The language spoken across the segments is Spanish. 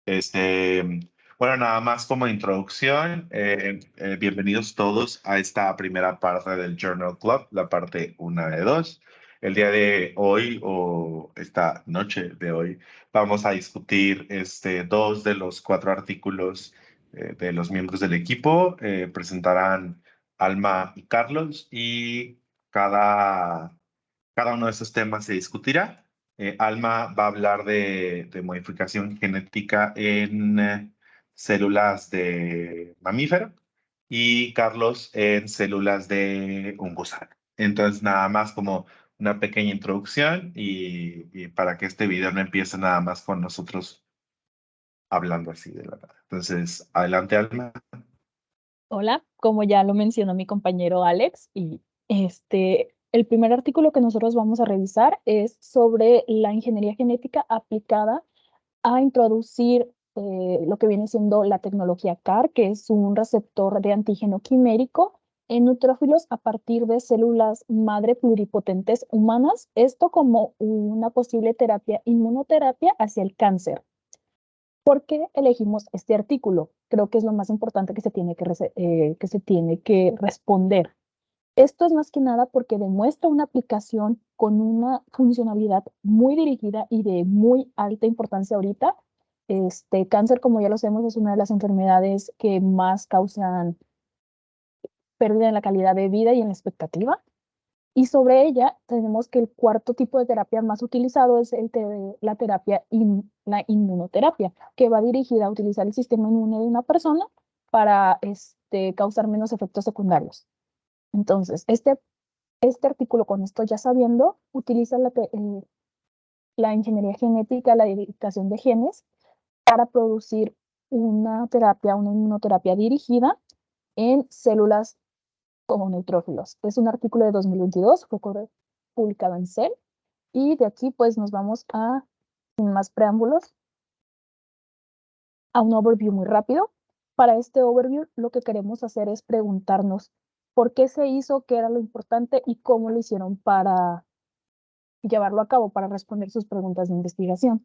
Este, bueno, nada más como introducción, bienvenidos todos a esta primera parte del Journal Club, la parte 1 de 2. El día de hoy o esta noche de hoy vamos a discutir dos de los 4 artículos de los miembros del equipo. Presentarán Alma y Carlos y cada, cada uno de estos temas se discutirá. Alma va a hablar de modificación genética en células de mamífero y Carlos en células de un gusano. Entonces, nada más como una pequeña introducción y para que este video no empiece nada más con nosotros hablando así de la nada. Entonces, adelante, Alma. Hola, como ya lo mencionó mi compañero Alex, y el primer artículo que nosotros vamos a revisar es sobre la ingeniería genética aplicada a introducir lo que viene siendo la tecnología CAR, que es un receptor de antígeno quimérico en neutrófilos a partir de células madre pluripotentes humanas, esto como una posible terapia, inmunoterapia hacia el cáncer. ¿Por qué elegimos este artículo? Creo que es lo más importante que se tiene que responder. Esto es más que nada porque demuestra una aplicación con una funcionalidad muy dirigida y de muy alta importancia ahorita. Cáncer, como ya lo sabemos, es una de las enfermedades que más causan pérdida en la calidad de vida y en la expectativa. Y sobre ella tenemos que el cuarto tipo de terapia más utilizado es la la inmunoterapia, que va dirigida a utilizar el sistema inmune de una persona para causar menos efectos secundarios. Entonces, este artículo, con esto ya sabiendo, utiliza la ingeniería genética, la edificación de genes, para producir una inmunoterapia dirigida en células como neutrófilos. Es un artículo de 2022, fue publicado en Cell, y de aquí pues nos vamos sin más preámbulos, a un overview muy rápido. Para este overview lo que queremos hacer es preguntarnos por qué se hizo, qué era lo importante y cómo lo hicieron para llevarlo a cabo, para responder sus preguntas de investigación.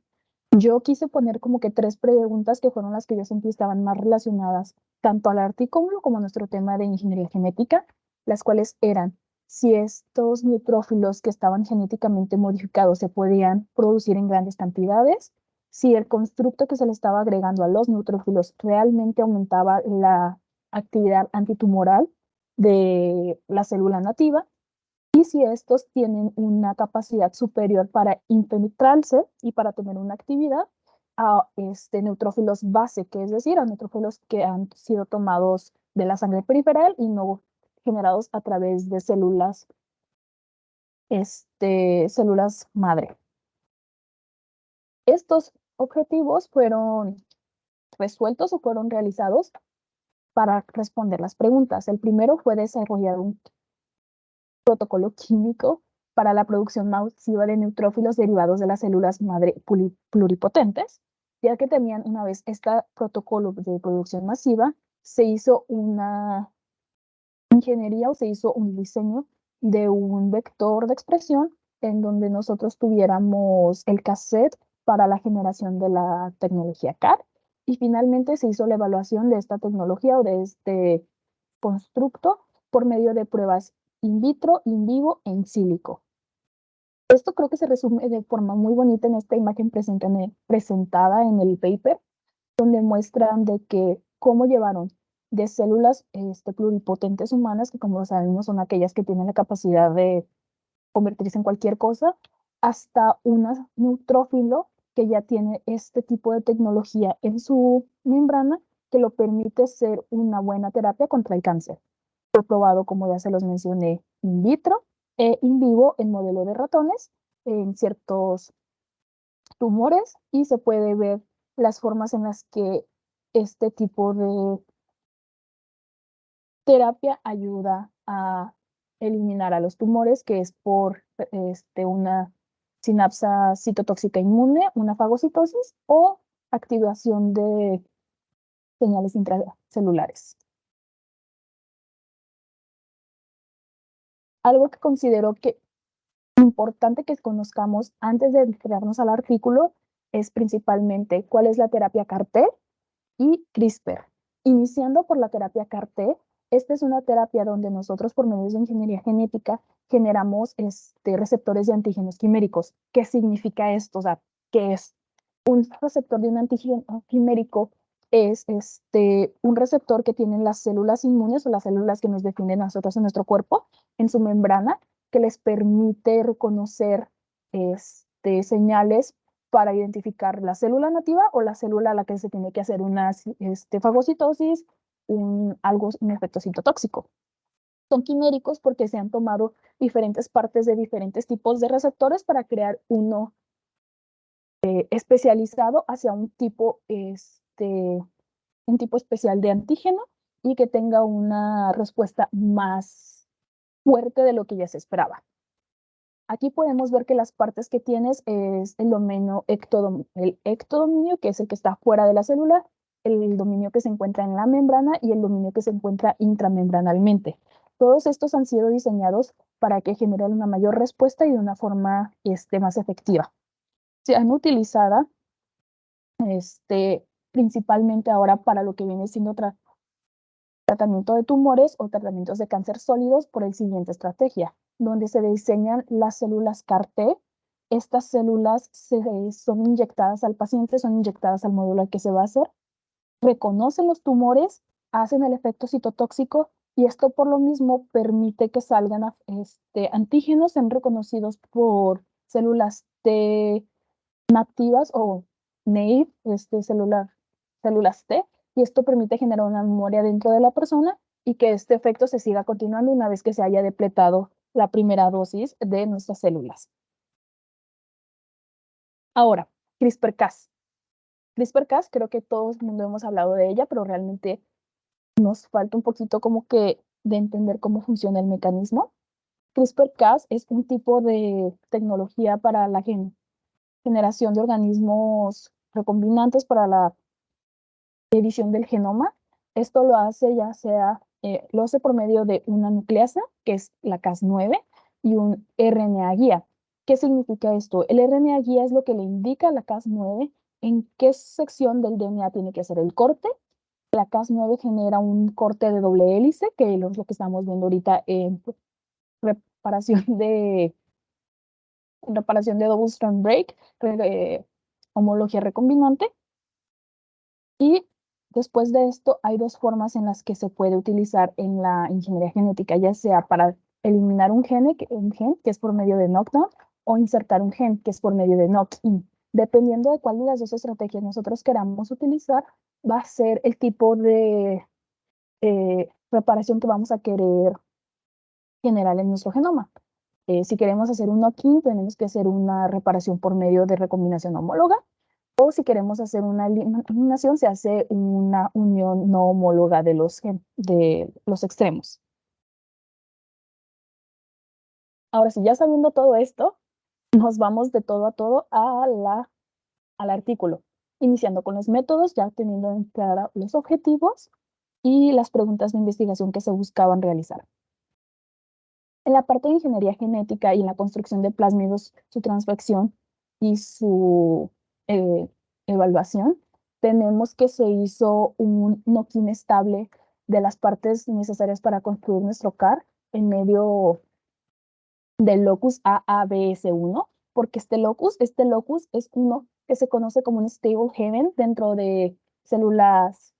Yo quise poner como que 3 preguntas que fueron las que yo sentí estaban más relacionadas tanto al artículo como a nuestro tema de ingeniería genética, las cuales eran si estos neutrófilos que estaban genéticamente modificados se podían producir en grandes cantidades, si el constructo que se le estaba agregando a los neutrófilos realmente aumentaba la actividad antitumoral de la célula nativa, y si estos tienen una capacidad superior para infiltrarse y para tener una actividad a neutrófilos base, que es decir, a neutrófilos que han sido tomados de la sangre periferal y no generados a través de células madre. Estos objetivos fueron resueltos o fueron realizados para responder las preguntas. El primero fue desarrollar un protocolo químico para la producción masiva de neutrófilos derivados de las células madre pluripotentes. Ya que tenían una vez este protocolo de producción masiva, se hizo una ingeniería o se hizo un diseño de un vector de expresión en donde nosotros tuviéramos el cassette para la generación de la tecnología CAR, y finalmente se hizo la evaluación de esta tecnología o de este constructo por medio de pruebas in vitro, in vivo e in silico. Esto creo que se resume de forma muy bonita en esta imagen presentada en el paper, donde muestran de que cómo llevaron de células pluripotentes humanas, que como sabemos son aquellas que tienen la capacidad de convertirse en cualquier cosa, hasta un neutrófilo que ya tiene este tipo de tecnología en su membrana que lo permite ser una buena terapia contra el cáncer. Fue probado, como ya se los mencioné, in vitro e in vivo en modelo de ratones en ciertos tumores, y se puede ver las formas en las que este tipo de terapia ayuda a eliminar a los tumores, que es por una sinapsa citotóxica inmune, una fagocitosis o activación de señales intracelulares. Algo que considero que importante que conozcamos antes de entrarnos al artículo es principalmente cuál es la terapia CAR-T y CRISPR. Iniciando por la terapia CAR-T, esta es una terapia donde nosotros por medio de ingeniería genética generamos receptores de antígenos quiméricos. ¿Qué significa esto? O sea, ¿qué es? Un receptor de un antígeno quimérico es un receptor que tienen las células inmunes o las células que nos definen a nosotros en nuestro cuerpo en su membrana que les permite reconocer señales para identificar la célula nativa o la célula a la que se tiene que hacer una fagocitosis, un efecto citotóxico. Son quiméricos porque se han tomado diferentes partes de diferentes tipos de receptores para crear uno especializado hacia un tipo especial de antígeno y que tenga una respuesta más fuerte de lo que ya se esperaba. Aquí podemos ver que las partes que tienes es el dominio el ectodominio, que es el que está fuera de la célula, el dominio que se encuentra en la membrana y el dominio que se encuentra intramembranalmente. Todos estos han sido diseñados para que generen una mayor respuesta y de una forma más efectiva. Se han utilizado principalmente ahora para lo que viene siendo tratamiento de tumores o tratamientos de cáncer sólidos por la siguiente estrategia, donde se diseñan las células CAR-T. Estas células son inyectadas al paciente, son inyectadas al módulo al que se va a hacer, reconocen los tumores, hacen el efecto citotóxico y esto por lo mismo permite que salgan antígenos sean reconocidos por células T nativas o naive, células T, y esto permite generar una memoria dentro de la persona y que este efecto se siga continuando una vez que se haya depletado la primera dosis de nuestras células. Ahora, CRISPR-Cas. CRISPR-Cas, creo que todo el mundo hemos hablado de ella, pero realmente nos falta un poquito como que de entender cómo funciona el mecanismo. CRISPR-Cas es un tipo de tecnología para la generación de organismos recombinantes para la edición del genoma. Esto lo hace lo hace por medio de una nucleasa, que es la Cas9, y un RNA guía. ¿Qué significa esto? El RNA guía es lo que le indica a la Cas9 en qué sección del DNA tiene que hacer el corte. La Cas9 genera un corte de doble hélice, que es lo que estamos viendo ahorita en reparación de double strand break, homología recombinante. Y después de esto hay dos formas en las que se puede utilizar en la ingeniería genética, ya sea para eliminar un gen, que es por medio de knockdown, o insertar un gen, que es por medio de knock-in. Dependiendo de cuál de las dos estrategias nosotros queramos utilizar, va a ser el tipo de reparación que vamos a querer generar en nuestro genoma. Si queremos hacer un knock-in, tenemos que hacer una reparación por medio de recombinación homóloga, o si queremos hacer una eliminación, se hace una unión no homóloga de los extremos. Ahora sí, ya sabiendo todo esto, nos vamos de todo a todo al artículo, iniciando con los métodos, ya teniendo en claro los objetivos y las preguntas de investigación que se buscaban realizar. En la parte de ingeniería genética y en la construcción de plásmidos, su transfección y su evaluación, tenemos que se hizo un knock-in estable de las partes necesarias para construir nuestro CAR en medio del locus AABS1, porque este locus es uno que se conoce como un stable heaven dentro de células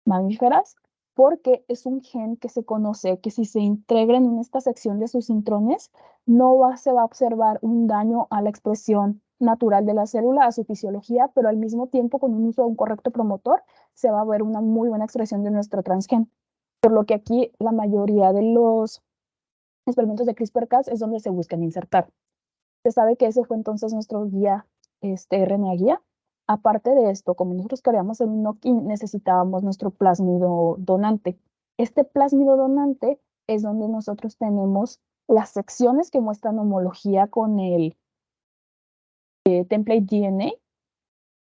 mamíferas, porque es un gen que se conoce que si se integran en esta sección de sus intrones, se va a observar un daño a la expresión natural de la célula, a su fisiología, pero al mismo tiempo con un uso de un correcto promotor, se va a ver una muy buena expresión de nuestro transgen. Por lo que aquí la mayoría de los experimentos de CRISPR-Cas es donde se buscan insertar. Se sabe que ese fue entonces nuestro guía, RNA guía. Aparte de esto, como nosotros queríamos hacer un knock-in, necesitábamos nuestro plásmido donante. Este plásmido donante es donde nosotros tenemos las secciones que muestran homología con el template DNA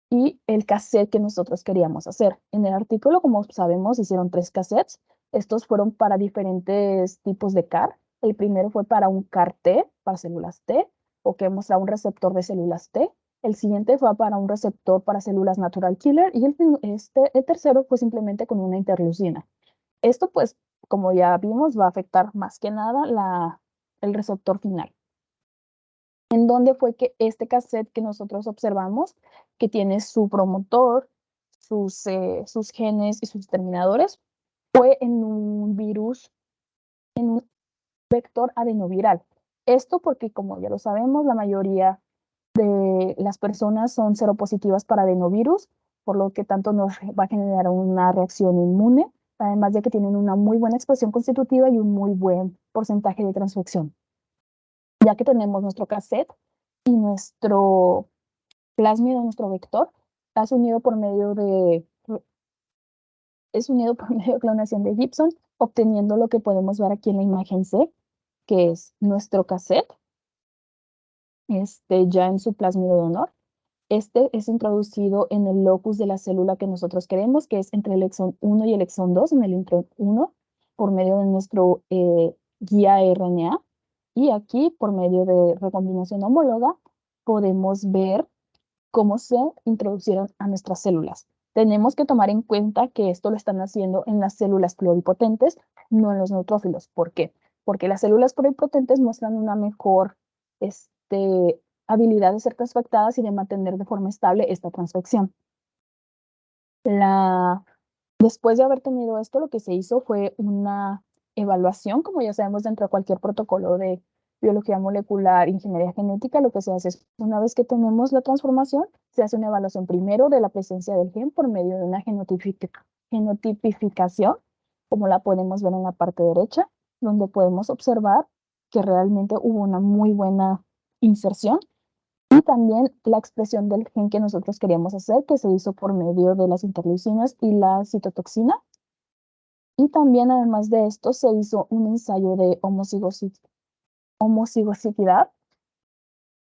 y el cassette que nosotros queríamos hacer. En el artículo, como sabemos, hicieron 3 cassettes. Estos fueron para diferentes tipos de CAR. El primero fue para un CAR-T, para células T, o que muestra un receptor de células T. El siguiente fue para un receptor para células natural killer y el tercero fue simplemente con una interleucina. Esto, pues, como ya vimos, va a afectar más que nada el receptor final. ¿En dónde fue que este cassette que nosotros observamos, que tiene su promotor, sus genes y sus terminadores, fue en un virus, en un vector adenoviral? Esto porque, como ya lo sabemos, la mayoría de las personas son seropositivas para adenovirus, por lo que tanto nos va a generar una reacción inmune, además de que tienen una muy buena expresión constitutiva y un muy buen porcentaje de transfección. Ya que tenemos nuestro cassette y nuestro plásmido, nuestro vector, es unido por medio de clonación de Gibson, obteniendo lo que podemos ver aquí en la imagen C, que es nuestro cassette, ya en su plásmido de honor. Este es introducido en el locus de la célula que nosotros queremos, que es entre el exón 1 y el exón 2, en el intron 1, por medio de nuestro guía RNA. Y aquí, por medio de recombinación homóloga, podemos ver cómo se introducieron a nuestras células. Tenemos que tomar en cuenta que esto lo están haciendo en las células pluripotentes, no en los neutrófilos. ¿Por qué? Porque las células pluripotentes muestran una mejor habilidad de ser transfectadas y de mantener de forma estable esta transfección. Después de haber tenido esto, lo que se hizo fue una evaluación, como ya sabemos, dentro de cualquier protocolo de biología molecular, ingeniería genética, lo que se hace es, una vez que tenemos la transformación, se hace una evaluación primero de la presencia del gen por medio de una genotipificación, como la podemos ver en la parte derecha, donde podemos observar que realmente hubo una muy buena inserción y también la expresión del gen que nosotros queríamos hacer, que se hizo por medio de las interleucinas y la citotoxina. Y también, además de esto, se hizo un ensayo de homozigositidad,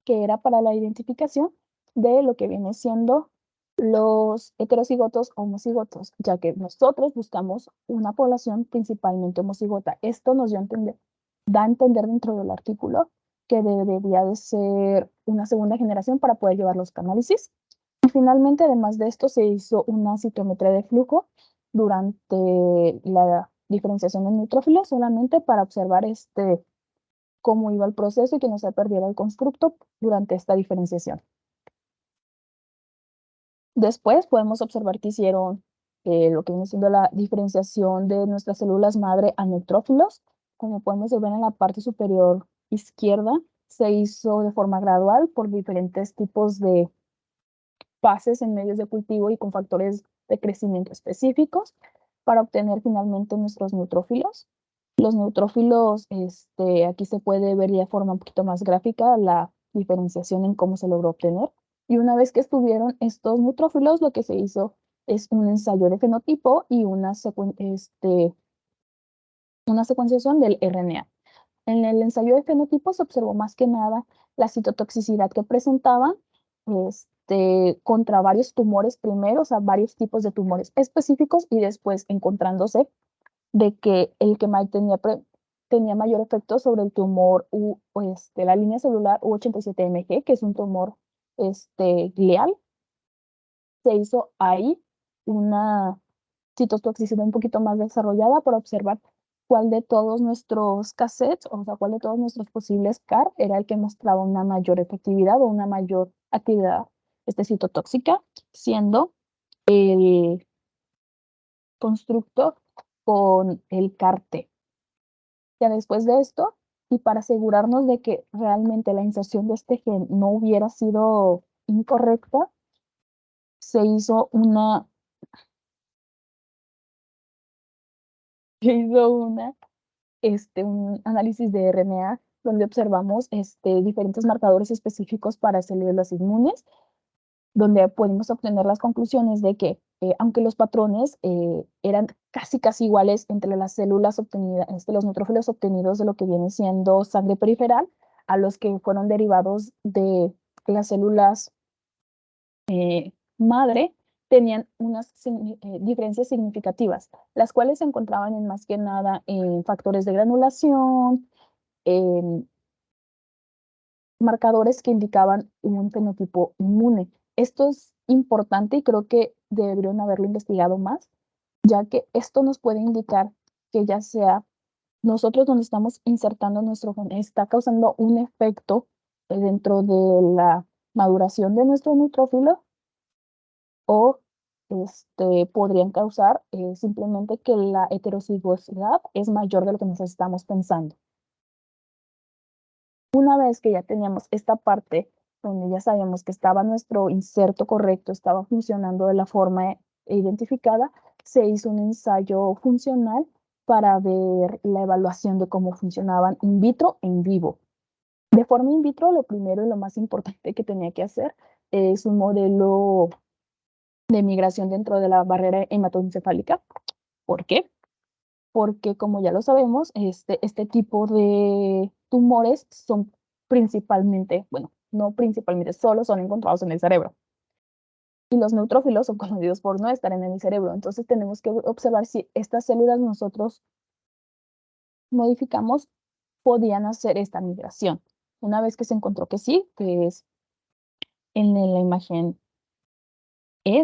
que era para la identificación de lo que viene siendo los heterocigotos o homocigotos, ya que nosotros buscamos una población principalmente homocigota. Esto nos da a entender dentro del artículo que debería de ser una segunda generación para poder llevar los análisis. Y finalmente, además de esto, se hizo una citometría de flujo durante la diferenciación de neutrófilos solamente para observar cómo iba el proceso y que no se perdiera el constructo durante esta diferenciación. Después podemos observar que hicieron lo que viene siendo la diferenciación de nuestras células madre a neutrófilos. Como podemos ver en la parte superior izquierda, se hizo de forma gradual por diferentes tipos de fases en medios de cultivo y con factores de crecimiento específicos para obtener finalmente nuestros neutrófilos. Los neutrófilos, aquí se puede ver de forma un poquito más gráfica la diferenciación en cómo se logró obtener. Y una vez que estuvieron estos neutrófilos, lo que se hizo es un ensayo de fenotipo y una secuenciación del RNA. En el ensayo de fenotipo se observó más que nada la citotoxicidad que presentaban contra varios tumores primero, o sea, varios tipos de tumores específicos y después encontrándose de que el que tenía mayor efecto sobre el tumor la línea celular U87MG, que es un tumor glial. Se hizo ahí una citotoxicidad un poquito más desarrollada para observar cuál de todos nuestros cassettes, o sea, cuál de todos nuestros posibles CAR era el que mostraba una mayor efectividad o una mayor actividad citotóxica, siendo el constructo con el CAR-T. Ya después de esto, y para asegurarnos de que realmente la inserción de este gen no hubiera sido incorrecta, se hizo un análisis de RNA donde observamos diferentes marcadores específicos para células inmunes, donde pudimos obtener las conclusiones de que, aunque los patrones eran casi iguales entre las células obtenidas, los neutrófilos obtenidos de lo que viene siendo sangre periferal, a los que fueron derivados de las células madre, tenían unas diferencias significativas, las cuales se encontraban en más que nada en factores de granulación, en marcadores que indicaban un fenotipo inmune. Esto es importante y creo que deberían haberlo investigado más, ya que esto nos puede indicar que ya sea nosotros donde estamos insertando nuestro gen está causando un efecto dentro de la maduración de nuestro neutrófilo o podrían causar simplemente que la heterocigosidad es mayor de lo que nos estamos pensando. Una vez que ya teníamos esta parte donde ya sabíamos que estaba nuestro inserto correcto, estaba funcionando de la forma identificada, se hizo un ensayo funcional para ver la evaluación de cómo funcionaban in vitro e in vivo. De forma in vitro, lo primero y lo más importante que tenía que hacer es un modelo de migración dentro de la barrera hematoencefálica. ¿Por qué? Porque como ya lo sabemos, este tipo de tumores son principalmente, bueno, no principalmente, solo son encontrados en el cerebro. Y los neutrófilos son conocidos por no estar en el cerebro. Entonces tenemos que observar si estas células nosotros modificamos, podían hacer esta migración. Una vez que se encontró que sí, que es en la imagen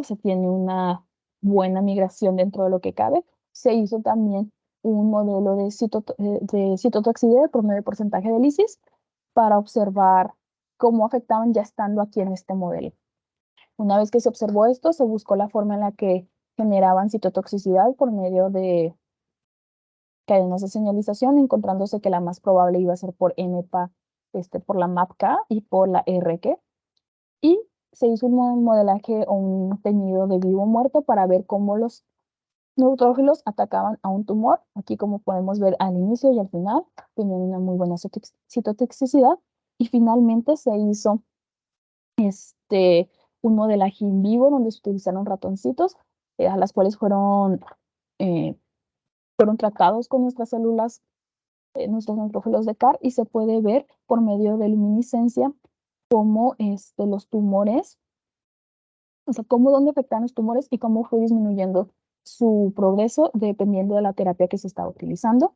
se tiene una buena migración dentro de lo que cabe, se hizo también un modelo de citotoxicidad por medio de porcentaje de lisis para observar cómo afectaban ya estando aquí en este modelo. Una vez que se observó esto, se buscó la forma en la que generaban citotoxicidad por medio de cadenas de señalización, encontrándose que la más probable iba a ser por MPA, por la MAPK y por la RQ. Y se hizo un modelaje o un teñido de vivo muerto para ver cómo los neutrófilos atacaban a un tumor. Aquí, como podemos ver al inicio y al final, tenían una muy buena citotoxicidad. Y finalmente se hizo un modelaje in vivo donde se utilizaron ratoncitos, a las cuales eh, fueron tratados con nuestras células, nuestros neutrófilos de CAR, y se puede ver por medio de luminiscencia cómo los tumores, o sea, cómo dónde afectan los tumores y cómo fue disminuyendo su progreso dependiendo de la terapia que se estaba utilizando.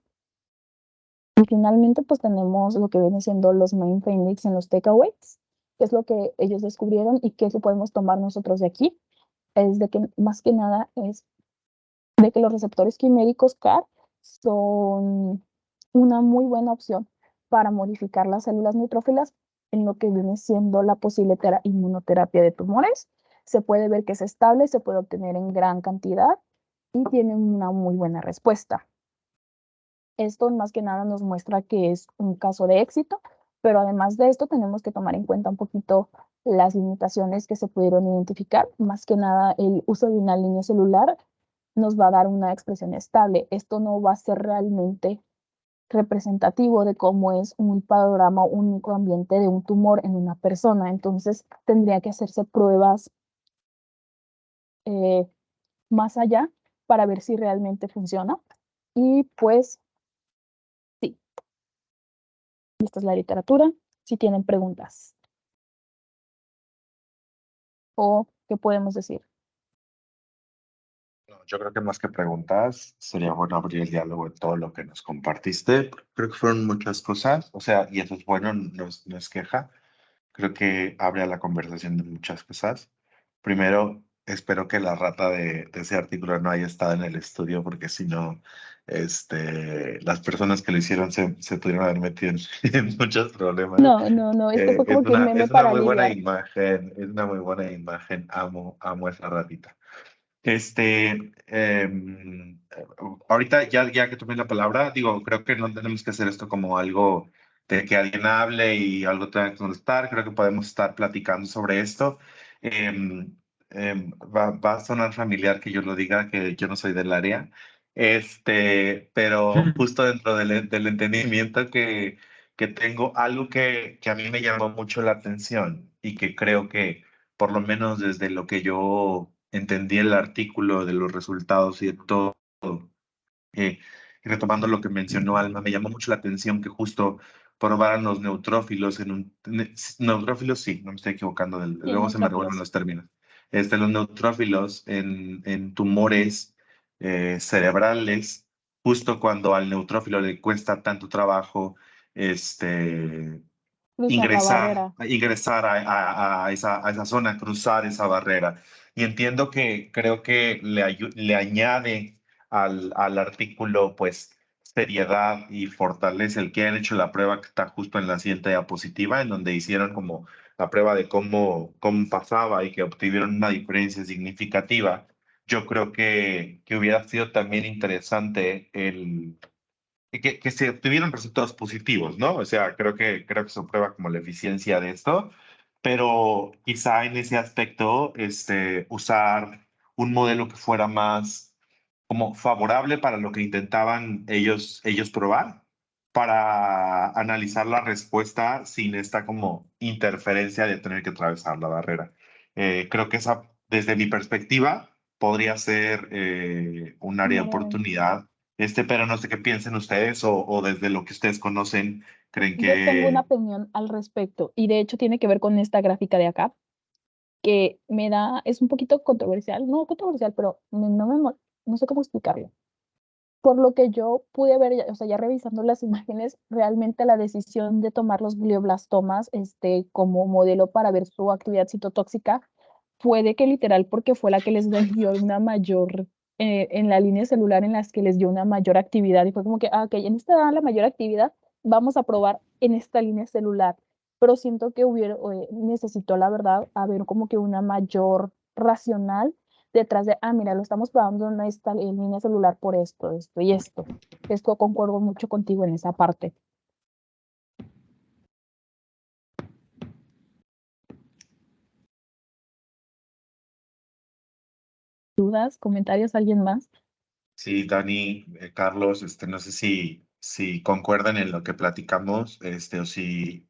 Y finalmente, pues tenemos lo que viene siendo los main findings en los takeaways, que es lo que ellos descubrieron y qué podemos tomar nosotros de aquí. Es de que más que nada es de que los receptores quiméricos CAR son una muy buena opción para modificar las células neutrófilas en lo que viene siendo la posible inmunoterapia de tumores. Se puede ver que es estable, se puede obtener en gran cantidad y tiene una muy buena respuesta. Esto más que nada nos muestra que es un caso de éxito, pero además de esto tenemos que tomar en cuenta un poquito las limitaciones que se pudieron identificar. Más que nada el uso de una línea celular nos va a dar una expresión estable. Esto no va a ser realmente representativo de cómo es un panorama único ambiente de un tumor en una persona. Entonces tendría que hacerse pruebas eh, más allá para ver si realmente funciona. Y pues sí, esta es la literatura. Si tienen preguntas o qué podemos decir. No, yo creo que más que preguntas, sería bueno abrir el diálogo en todo lo que nos compartiste. Creo que fueron muchas cosas, o sea, y eso es bueno, no es queja. Creo que abre a la conversación de muchas cosas. Primero, espero que la rata de ese artículo no haya estado en el estudio, porque si no, las personas que lo hicieron se pudieron haber metido en, en muchos problemas. No, no, no, este fue como que un meme Es una para muy buena lidiar. imagen, es una muy buena imagen. Amo esa ratita. Ahorita ya que tomé la palabra, digo, creo que no tenemos que hacer esto como algo de que alguien hable y algo tenga que contestar. Creo que podemos estar platicando sobre esto. Va a sonar familiar que yo lo diga, que yo no soy del área, pero justo dentro del entendimiento que tengo, algo que a mí me llamó mucho la atención y que creo que por lo menos desde lo que yo entendí el artículo de los resultados y de todo, eh, y retomando lo que mencionó Alma, me llamó mucho la atención que justo probaran los neutrófilos neutrófilos, sí, no me estoy equivocando, Sí, luego se me revuelven neutrófilos. los términos. Los neutrófilos en tumores cerebrales, justo cuando al neutrófilo le cuesta tanto trabajo, este, Cruzar la barrera. ingresar a esa zona, cruzar esa barrera. Y entiendo que creo que le añade al artículo, pues, seriedad y fortaleza el que han hecho la prueba que está justo en la siguiente diapositiva, en donde hicieron como la prueba de cómo pasaba y que obtuvieron una diferencia significativa. Yo creo que hubiera sido también interesante que se obtuvieron resultados positivos, ¿no? O sea, creo que se prueba como la eficiencia de esto, pero quizá en ese aspecto, usar un modelo que fuera más como favorable para lo que intentaban ellos probar, para analizar la respuesta sin esta como interferencia de tener que atravesar la barrera. Creo que esa, desde mi perspectiva, podría ser un Un área de área de- oportunidad, pero no sé qué piensen ustedes o desde lo que ustedes conocen, creen Yo tengo una que opinión al respecto y de hecho tiene que ver con esta gráfica de acá, que es un poquito controversial, no controversial, pero no sé cómo explicarlo. Por lo que yo pude ver, o sea, ya revisando las imágenes, realmente la decisión de tomar los glioblastomas como modelo para ver su actividad citotóxica fue de que literal porque fue la que les dio una mayor, en la línea celular en las que les dio una mayor actividad y fue como que, ok, en esta da la mayor actividad, vamos a probar en esta línea celular, pero siento que necesitó la verdad haber como que una mayor racional detrás de, mira, lo estamos probando en esta línea celular por esto y esto. Esto concuerdo mucho contigo en esa parte. ¿Dudas, comentarios, alguien más? sí, Dani, Carlos, no sé si concuerdan en lo que platicamos, o si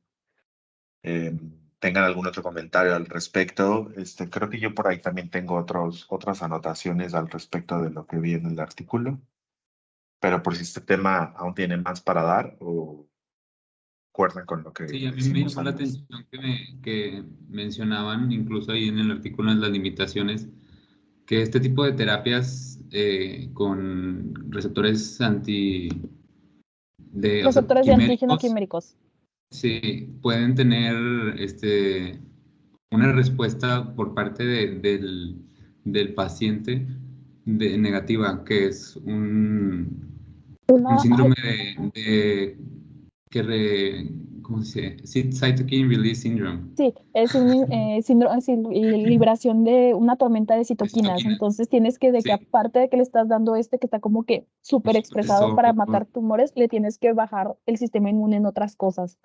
eh, tengan algún otro comentario al respecto. Creo que yo por ahí también tengo otras anotaciones al respecto de lo que vi en el artículo, pero por si este tema aún tiene más para dar o acuerdan con lo que Sí, a mí me decimos llamó la antes. atención que mencionaban, incluso ahí en el artículo, en las limitaciones, que este tipo de terapias con receptores o sea, Receptores de antígeno quiméricos, quiméricos. sí, pueden tener una respuesta por parte del paciente negativa, que es un Ay, síndrome que ¿cómo se dice? Cytokine Release Syndrome. sí, es un síndrome, liberación de una tormenta de De citoquinas. citoquinas. Entonces tienes que Sí, aparte de que le estás dando que está como que súper expresado eso, para matar tumores, le tienes que bajar el sistema inmune en otras cosas.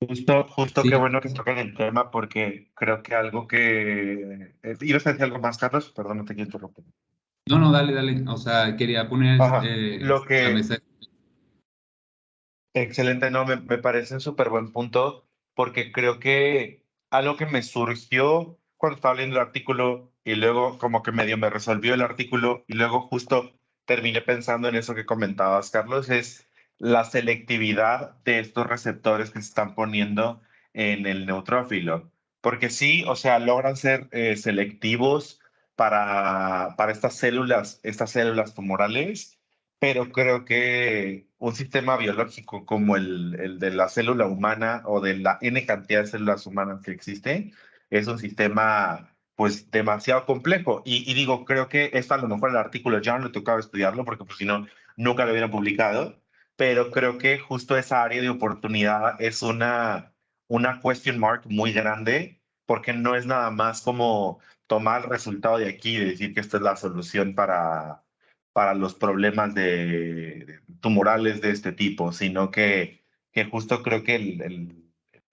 Justo qué sí. bueno que toquen el tema porque creo que algo que... ¿ibas a decir algo más, Carlos? Perdón, no te quiero interrumpir. No, no, dale, dale. O sea, quería poner Ajá, lo la que mesa. excelente, no, me parece un súper buen punto, porque creo que algo que me surgió cuando estaba leyendo el artículo y luego como que medio me resolvió el artículo y luego justo terminé pensando en eso que comentabas, Carlos, es la selectividad de estos receptores que se están poniendo en el neutrófilo. Porque sí, o sea, logran ser selectivos para estas células tumorales, pero creo que un sistema biológico como el de la célula humana o de la N cantidad de células humanas que existe es un sistema pues demasiado complejo. Y digo, creo que esto a lo mejor el artículo ya no le tocaba estudiarlo porque pues si no, nunca lo hubieran publicado, pero creo que justo esa área de oportunidad es una question mark muy grande porque no es nada más como tomar el resultado de aquí y decir que esta es la solución para los problemas tumorales de este tipo, sino que justo creo que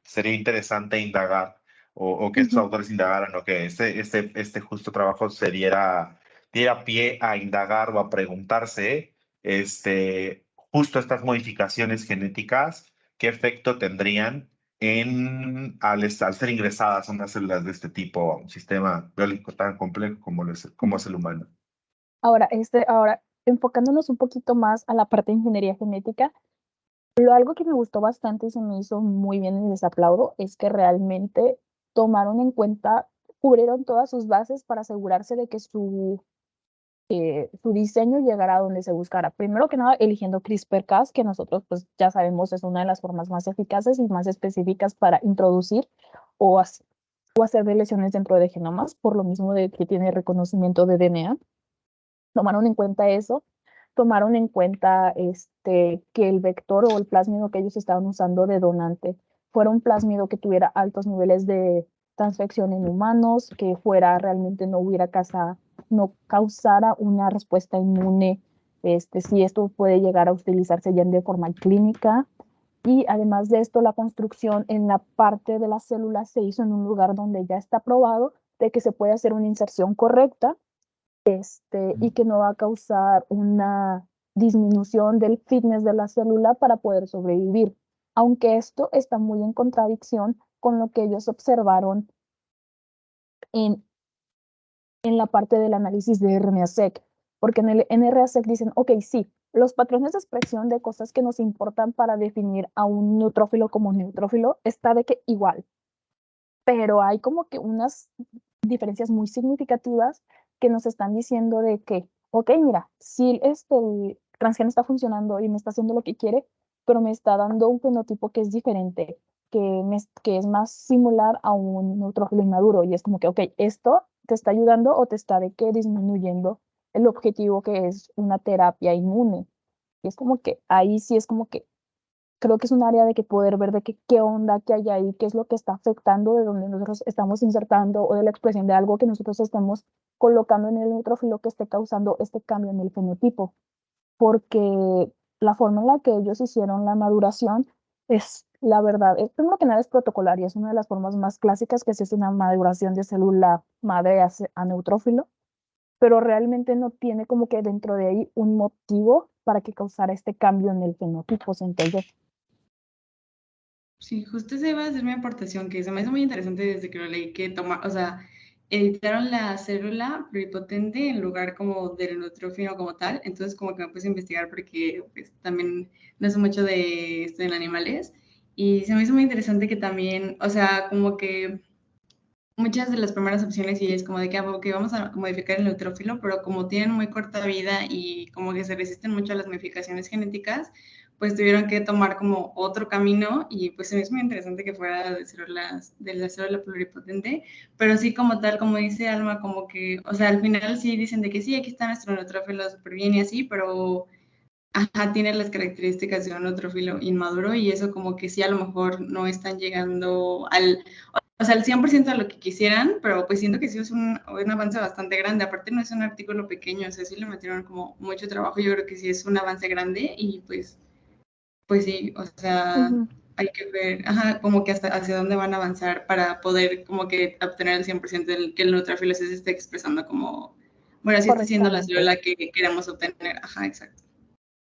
sería interesante indagar o que estos Ujú, autores indagaran o que este justo trabajo diera pie a indagar o a preguntarse justo estas modificaciones genéticas, qué efecto tendrían al ser ingresadas a unas células de este tipo, a un sistema biológico tan complejo como ujú. es el humano. Ahora, enfocándonos un poquito más a la parte de ingeniería genética, algo que me gustó bastante y se me hizo muy bien y les aplaudo es que realmente tomaron en cuenta, cubrieron todas sus bases para asegurarse de que su diseño llegara a donde se buscara. Primero que nada, eligiendo CRISPR-Cas, que nosotros pues ya sabemos es una de las formas más eficaces y más específicas para introducir o, o hacer deleciones dentro de genomas, por lo mismo de que tiene reconocimiento de DNA. Tomaron en cuenta eso, tomaron en cuenta que el vector o el plásmido que ellos estaban usando de donante fuera un plásmido que tuviera altos niveles de transfección en humanos, que fuera realmente no causara una respuesta inmune, si esto puede llegar a utilizarse ya de forma clínica. Y además de esto, la construcción en la parte de las células se hizo en un lugar donde ya está probado de que se puede hacer una inserción correcta, y que no va a causar una disminución del fitness de la célula para poder sobrevivir. Aunque esto está muy en contradicción con lo que ellos observaron en, en la parte del análisis de RNA-seq, porque en el NRA-seq dicen, ok, sí, los patrones de expresión de cosas que nos importan para definir a un neutrófilo como neutrófilo está de que igual, pero hay como que unas diferencias muy significativas que nos están diciendo de que, ok, mira, si el transgeno está funcionando y me está haciendo lo que quiere, pero me está dando un fenotipo que es diferente, que es más similar a un neutrófilo inmaduro. Y es como que, ok, esto te está ayudando o te está de que disminuyendo el objetivo que es una terapia inmune. Y es como que ahí sí es como que creo que es un área de que poder ver de que, qué onda que hay ahí, qué es lo que está afectando, de donde nosotros estamos insertando o de la expresión de algo que nosotros estemos colocando en el neutrófilo que esté causando este cambio en el fenotipo. Porque la forma en la que ellos hicieron la maduración es, la verdad, primero que nada es protocolar y es una de las formas más clásicas que se hace una maduración de célula madre a neutrófilo, pero realmente no tiene como que dentro de ahí un motivo para que causara este cambio en el fenotipo, siento yo. Sí, justo esa iba a ser mi aportación, que se me hizo muy interesante desde que lo leí, que o sea, editaron la célula pluripotente en lugar como del neutrófilo como tal, entonces como que me puse a investigar porque pues, también no sé mucho de esto en animales, y se me hizo muy interesante que también, o sea, como que muchas de las primeras opciones y es como de que okay, vamos a modificar el neutrófilo, pero como tienen muy corta vida y como que se resisten mucho a las modificaciones genéticas, pues tuvieron que tomar como otro camino y pues es muy interesante que fuera de la célula pluripotente, pero sí como tal, como dice Alma, como que, o sea, al final sí dicen de que sí, aquí está nuestro neutrófilo súper bien y así, pero ajá, tiene las características de un neutrófilo inmaduro y eso como que sí a lo mejor no están llegando o sea, al 100% a lo que quisieran, pero pues siento que sí es un avance bastante grande. Aparte no es un artículo pequeño, o sea, sí le metieron como mucho trabajo. Yo creo que sí es un avance grande y pues sí, o sea, hay que ver, ajá, como que hasta hacia dónde van a avanzar para poder como que obtener el 100% del que el neutrófilo se esté expresando como, bueno, así está siendo la Correctamente. célula que queremos obtener. Ajá, exacto.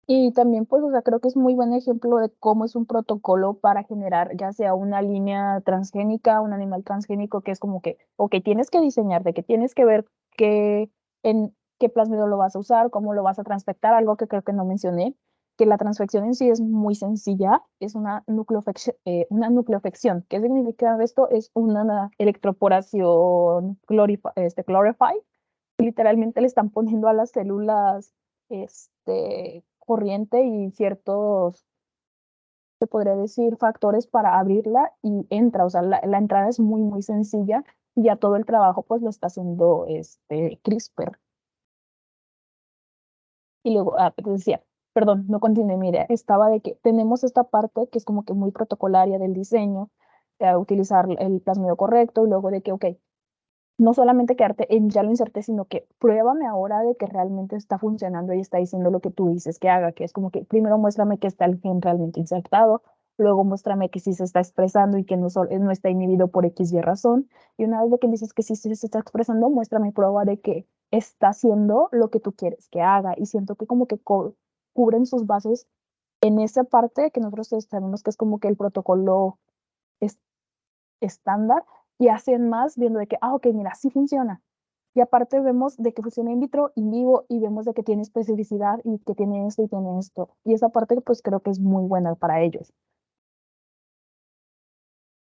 Y también, pues, o sea, creo que es muy buen ejemplo de cómo es un protocolo para generar ya sea una línea transgénica, un animal transgénico, que es como que, ok, tienes que diseñar, de que tienes que ver en qué plásmido lo vas a usar, cómo lo vas a transfectar, algo que creo que no mencioné, que la transfección en sí es muy sencilla, es una nucleofección. ¿Qué significa esto? Es una electroporación glorify. Literalmente le están poniendo a las células corriente y ciertos, se podría decir, factores para abrirla y entra. O sea, la entrada es muy, muy sencilla y ya todo el trabajo pues lo está haciendo CRISPR. Y luego, te decía, perdón, no continué mi idea, estaba de que tenemos esta parte que es como que muy protocolaria del diseño, utilizar el plasmido correcto y luego de que, ok, no solamente quedarte en ya lo inserté, sino que pruébame ahora de que realmente está funcionando y está diciendo lo que tú dices que haga, que es como que primero muéstrame que está el gen realmente insertado, luego muéstrame que sí se está expresando y que no está inhibido por X y razón, y una vez de que dices que sí se está expresando, muéstrame prueba de que está haciendo lo que tú quieres que haga, y siento que como que cubren sus bases en esa parte que nosotros sabemos que es como que el protocolo es estándar y hacen más viendo de que, ok, mira, sí funciona. Y aparte vemos de que funciona in vitro, in vivo y vemos de que tiene especificidad y que tiene esto y tiene esto. Y esa parte pues creo que es muy buena para ellos.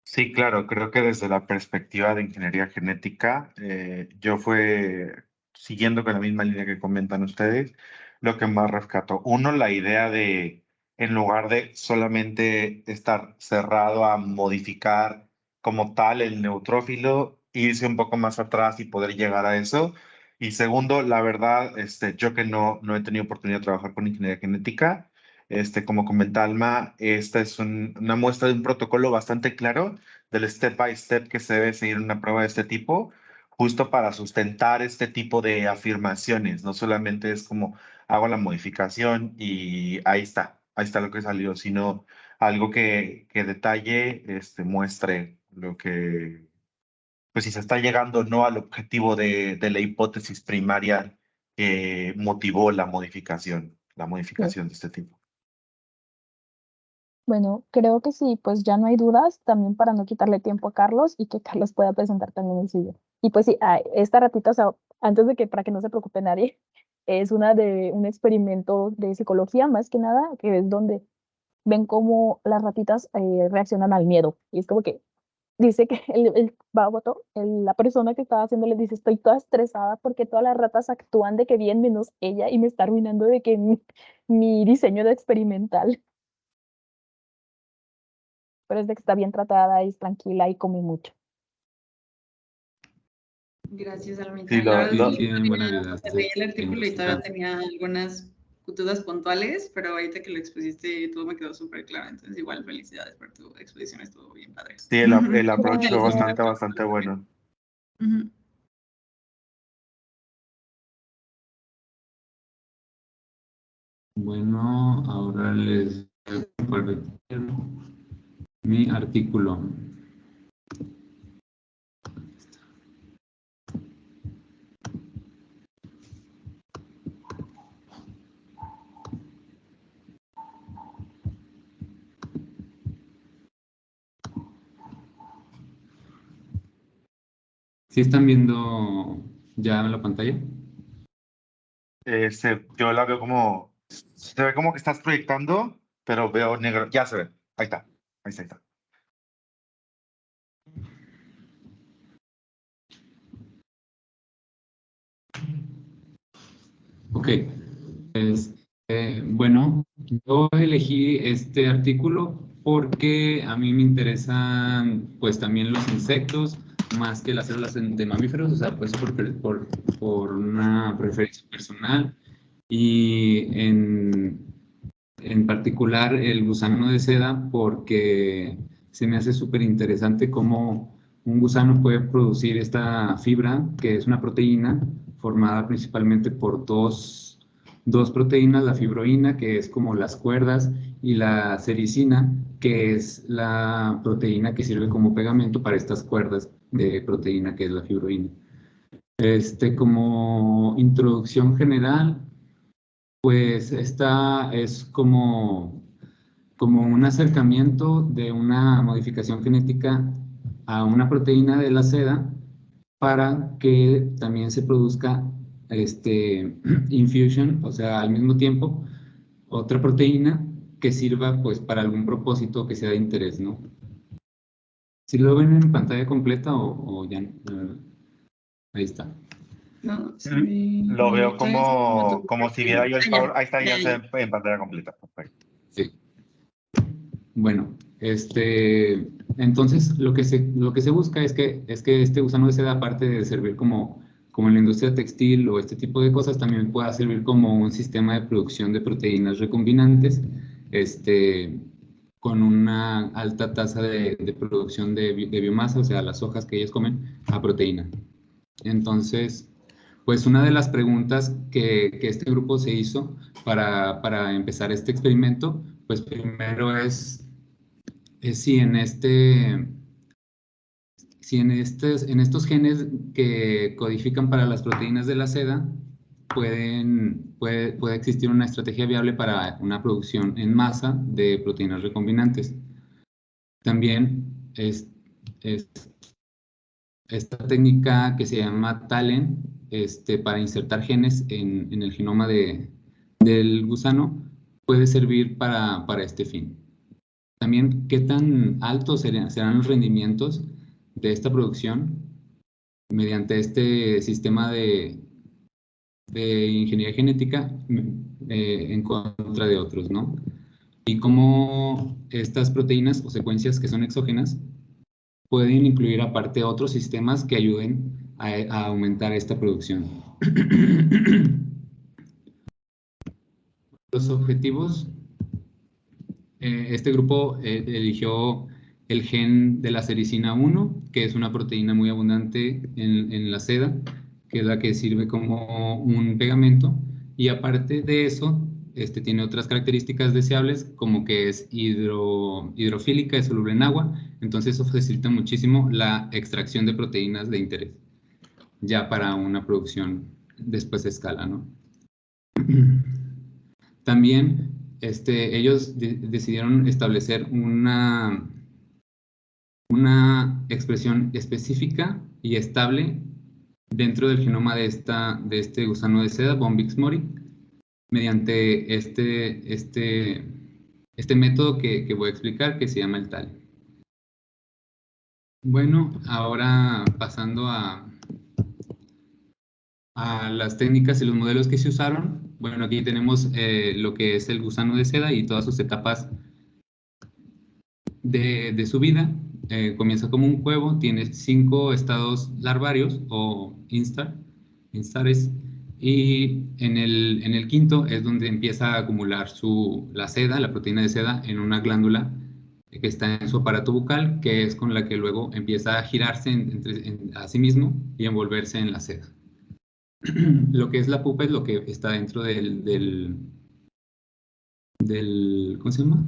Sí, claro, creo que desde la perspectiva de ingeniería genética, yo fue siguiendo con la misma línea que comentan ustedes, lo que más rescato. Uno, la idea de, en lugar de solamente estar cerrado a modificar como tal el neutrófilo, irse un poco más atrás y poder llegar a eso. Y segundo, la verdad, yo que no he tenido oportunidad de trabajar con ingeniería genética, como comenta Alma, esta es una muestra de un protocolo bastante claro del step by step que se debe seguir en una prueba de este tipo, justo para sustentar este tipo de afirmaciones. No solamente es como hago la modificación y ahí está lo que salió, sino algo que detalle, muestre lo que, pues si se está llegando o no al objetivo de la hipótesis primaria que motivó la Sí. modificación de este tipo. Bueno, creo que sí, pues ya no hay dudas, también para no quitarle tiempo a Carlos y que Carlos pueda presentar también el suyo. Y pues sí, esta ratita, o sea, antes de que, para que no se preocupe nadie, es una de un experimento de psicología, más que nada, que es donde ven cómo las ratitas reaccionan al miedo. Y es como que dice que el baboto, la persona que estaba haciendo, le dice, estoy toda estresada porque todas las ratas actúan de que bien menos ella y me está arruinando de que mi diseño de experimental. Pero es de que está bien tratada y es tranquila y come mucho. Gracias, Almita. Sí, La verdad es Sí, que tienen buena vida. leí el artículo y todavía tenía algunas dudas puntuales, pero ahorita que lo expusiste todo me quedó súper claro. Entonces, igual, felicidades por tu exposición, estuvo bien padre. sí, el approach fue Gracias. bastante bueno. Ujú. Bueno, ahora les voy a compartir mi artículo. ¿Sí están viendo ya la pantalla? Yo la veo como, se ve como que estás proyectando, pero veo negro. Ya se ve. Ahí está. Ahí está. Ahí está. Ok. Bueno, yo elegí este artículo porque a mí me interesan pues también los insectos más que las células de mamíferos, o sea, pues por una preferencia personal y en particular el gusano de seda porque se me hace súper interesante cómo un gusano puede producir esta fibra que es una proteína formada principalmente por dos proteínas, la fibroína, que es como las cuerdas, y la sericina, que es la proteína que sirve como pegamento para estas cuerdas de proteína, que es la fibroína. Como introducción general, pues esta es como un acercamiento de una modificación genética a una proteína de la seda para que también se produzca infusion, o sea, al mismo tiempo, otra proteína que sirva pues para algún propósito que sea de interés, ¿no? ¿Si lo ven en pantalla completa o ya? Ahí está. No, sí. Lo veo Todavía es como si viera yo el ya. Ahí está, ya Ya, se ya. ve en pantalla completa. Perfecto. Sí. Bueno, entonces lo que se busca es que este gusano de seda, aparte de servir como en la industria textil o este tipo de cosas, también pueda servir como un sistema de producción de proteínas recombinantes, con una alta tasa de producción de biomasa, o sea, las hojas que ellos comen, a proteína. Entonces, pues una de las preguntas que este grupo se hizo para empezar este experimento, pues primero es si en estos genes que codifican para las proteínas de la seda puede existir una estrategia viable para una producción en masa de proteínas recombinantes. También es esta técnica que se llama TALEN, para insertar genes en el genoma del gusano, puede servir para este fin. También, ¿qué tan altos serán los rendimientos de esta producción mediante este sistema de de ingeniería genética en contra de otros, ¿no? Y cómo estas proteínas o secuencias que son exógenas pueden incluir aparte otros sistemas que ayuden a aumentar esta producción. Los objetivos, este grupo eligió el gen de la sericina 1, que es una proteína muy abundante en la seda, que es la que sirve como un pegamento, y aparte de eso, tiene otras características deseables, como que es hidrofílica, es soluble en agua, entonces eso facilita muchísimo la extracción de proteínas de interés, ya para una producción después a escala, ¿no? También ellos decidieron establecer una expresión específica y estable dentro del genoma de este gusano de seda, Bombyx mori, mediante este método que voy a explicar, que se llama el TAL. Bueno, ahora pasando a las técnicas y los modelos que se usaron. Bueno, aquí tenemos lo que es el gusano de seda y todas sus etapas de su vida. Comienza como un huevo, tiene 5 estados larvarios o instares, y en el quinto es donde empieza a acumular la seda, la proteína de seda, en una glándula que está en su aparato bucal, que es con la que luego empieza a girarse a sí mismo y envolverse en la seda. Lo que es la pupa es lo que está dentro del ¿cómo se llama?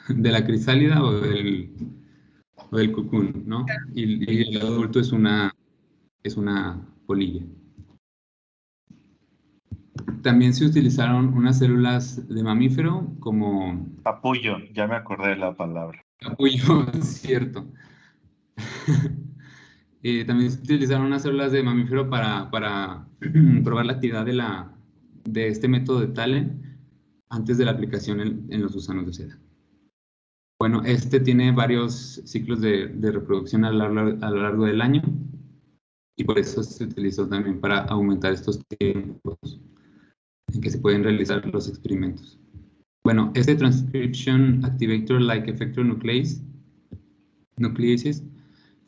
De la crisálida o del cocoon, ¿no? Y el adulto es una polilla. También se utilizaron unas células de mamífero como... Capullo, ya me acordé de la palabra. Capullo, es cierto. También se utilizaron unas células de mamífero para probar la actividad de este método de Tallen antes de la aplicación en los gusanos de seda. Bueno, tiene varios ciclos de reproducción a lo largo del año, y por eso se utilizó también para aumentar estos tiempos en que se pueden realizar los experimentos. Bueno, Transcription Activator Like Effector Nucleases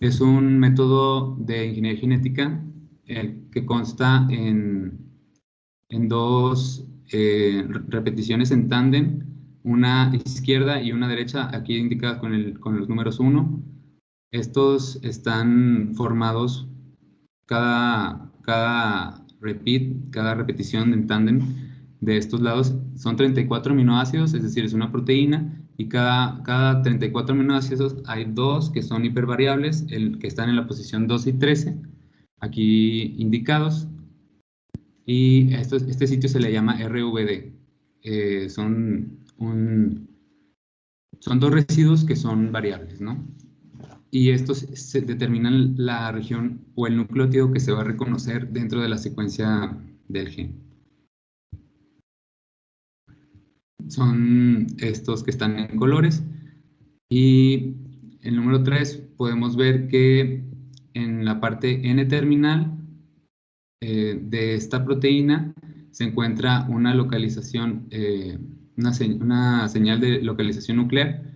es un método de ingeniería genética que consta en 2 repeticiones en tándem, una izquierda y una derecha, aquí indicadas con los números 1. Estos están formados cada repetición en tándem de estos lados. Son 34 aminoácidos, es decir, es una proteína, y cada 34 aminoácidos hay 2 que son hipervariables, que están en la posición 2 y 13, aquí indicados. Y este sitio se le llama RVD. Son 2 residuos que son variables, ¿no? Y estos se determinan la región o el nucleótido que se va a reconocer dentro de la secuencia del gen. Son estos que están en colores. Y el número 3 podemos ver que en la parte N-terminal de esta proteína se encuentra una localización, una señal de localización nuclear,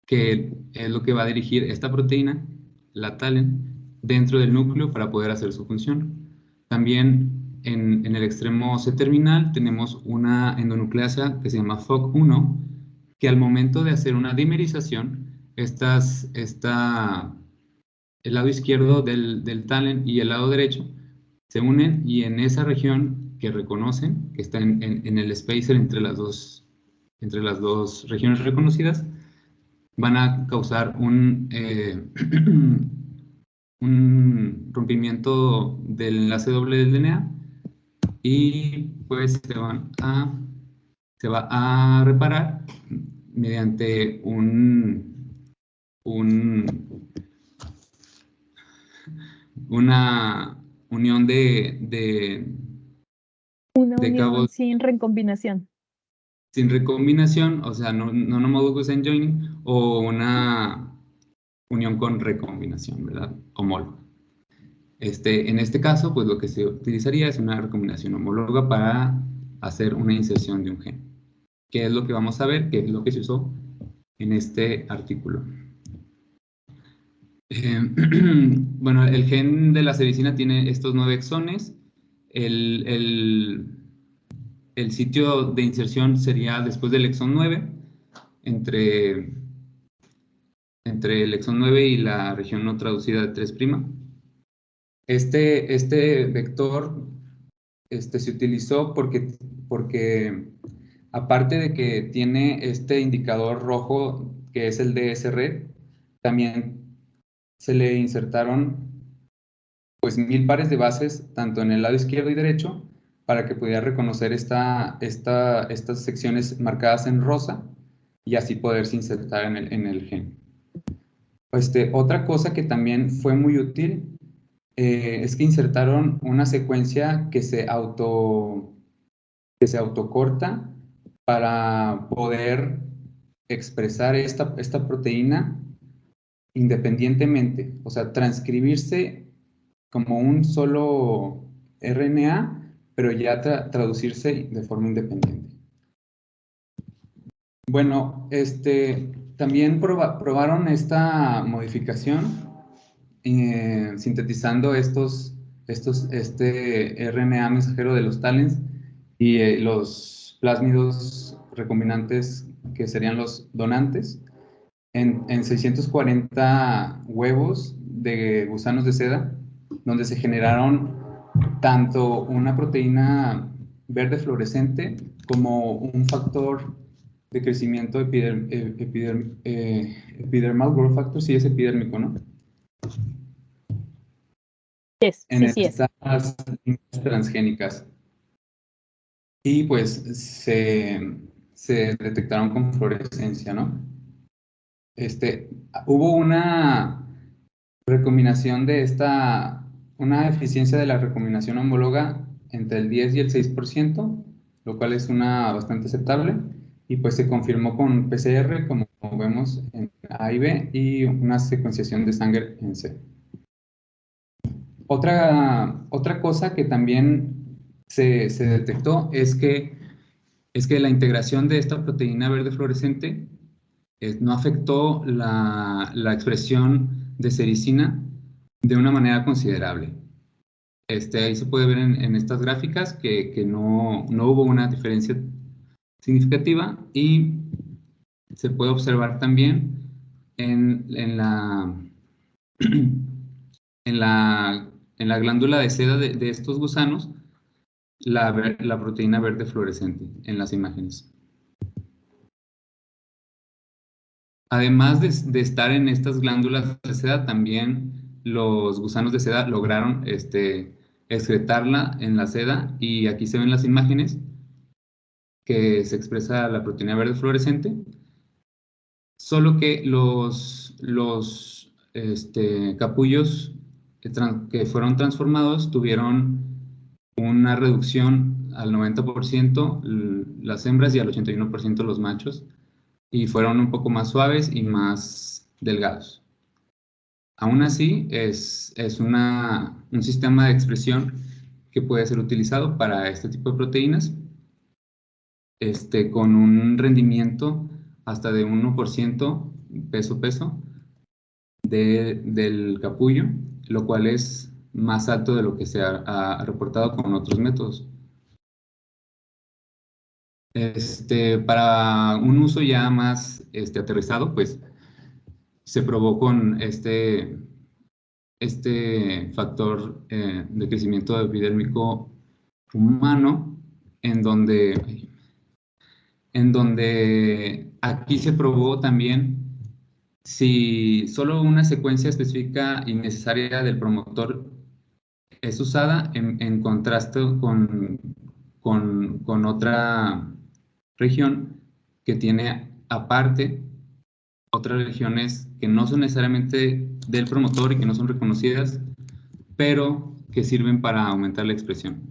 que es lo que va a dirigir esta proteína, la TALEN, dentro del núcleo para poder hacer su función. También en el extremo C-terminal tenemos una endonucleasa que se llama FOC1, que al momento de hacer una dimerización, el lado izquierdo del TALEN y el lado derecho se unen, y en esa región que reconocen, que está en el spacer entre las dos regiones reconocidas, van a causar un rompimiento del enlace doble del DNA, y pues se va a reparar mediante una unión Una de unión cabos sin recombinación. sin recombinación, o sea, no homologous end joining, o una unión con recombinación, ¿verdad? Homóloga. En este caso, pues lo que se utilizaría es una recombinación homóloga para hacer una inserción de un gen. ¿Qué es lo que vamos a ver? ¿Qué es lo que se usó en este artículo? Bueno, el gen de la sericina tiene estos 9 exones. El sitio de inserción sería después del exón 9, entre el exón 9 y la región no traducida de 3'. Este vector se utilizó porque aparte de que tiene este indicador rojo que es el DSR, también se le insertaron pues 1000 pares de bases tanto en el lado izquierdo y derecho para que pudiera reconocer estas secciones marcadas en rosa y así poderse insertar en el gen. Otra cosa que también fue muy útil es que insertaron una secuencia que se autocorta para poder expresar esta proteína independientemente, o sea, transcribirse como un solo RNA, pero ya traducirse de forma independiente. Bueno, también probaron esta modificación sintetizando este RNA mensajero de los talens y los plásmidos recombinantes que serían los donantes en 640 huevos de gusanos de seda, donde se generaron tanto una proteína verde fluorescente como un factor de crecimiento epidermal growth factor, sí es epidérmico, ¿no? En estas líneas transgénicas. Y pues se detectaron con fluorescencia, ¿no? Hubo una recombinación una eficiencia de la recombinación homóloga entre el 10 y el 6%, lo cual es bastante aceptable, y pues se confirmó con PCR, como vemos en A y B, y una secuenciación de sangre en C. Otra cosa que también se detectó es que la integración de esta proteína verde fluorescente no afectó la expresión de sericina de una manera considerable. Ahí se puede ver en estas gráficas que no hubo una diferencia significativa, y se puede observar también en la glándula de seda de estos gusanos la proteína verde fluorescente en las imágenes. Además de estar en estas glándulas de seda, también los gusanos de seda lograron excretarla en la seda, y aquí se ven las imágenes que se expresa la proteína verde fluorescente, solo que los capullos que fueron transformados tuvieron una reducción al 90% las hembras y al 81% los machos, y fueron un poco más suaves y más delgados. Aún así, es un sistema de expresión que puede ser utilizado para este tipo de proteínas, con un rendimiento hasta de 1% peso del capullo, lo cual es más alto de lo que se ha reportado con otros métodos. Para un uso ya más aterrizado, pues se probó con este factor de crecimiento epidérmico humano, en donde aquí se probó también si solo una secuencia específica y necesaria del promotor es usada en contraste con otra región que tiene aparte otras regiones que no son necesariamente del promotor y que no son reconocidas, pero que sirven para aumentar la expresión.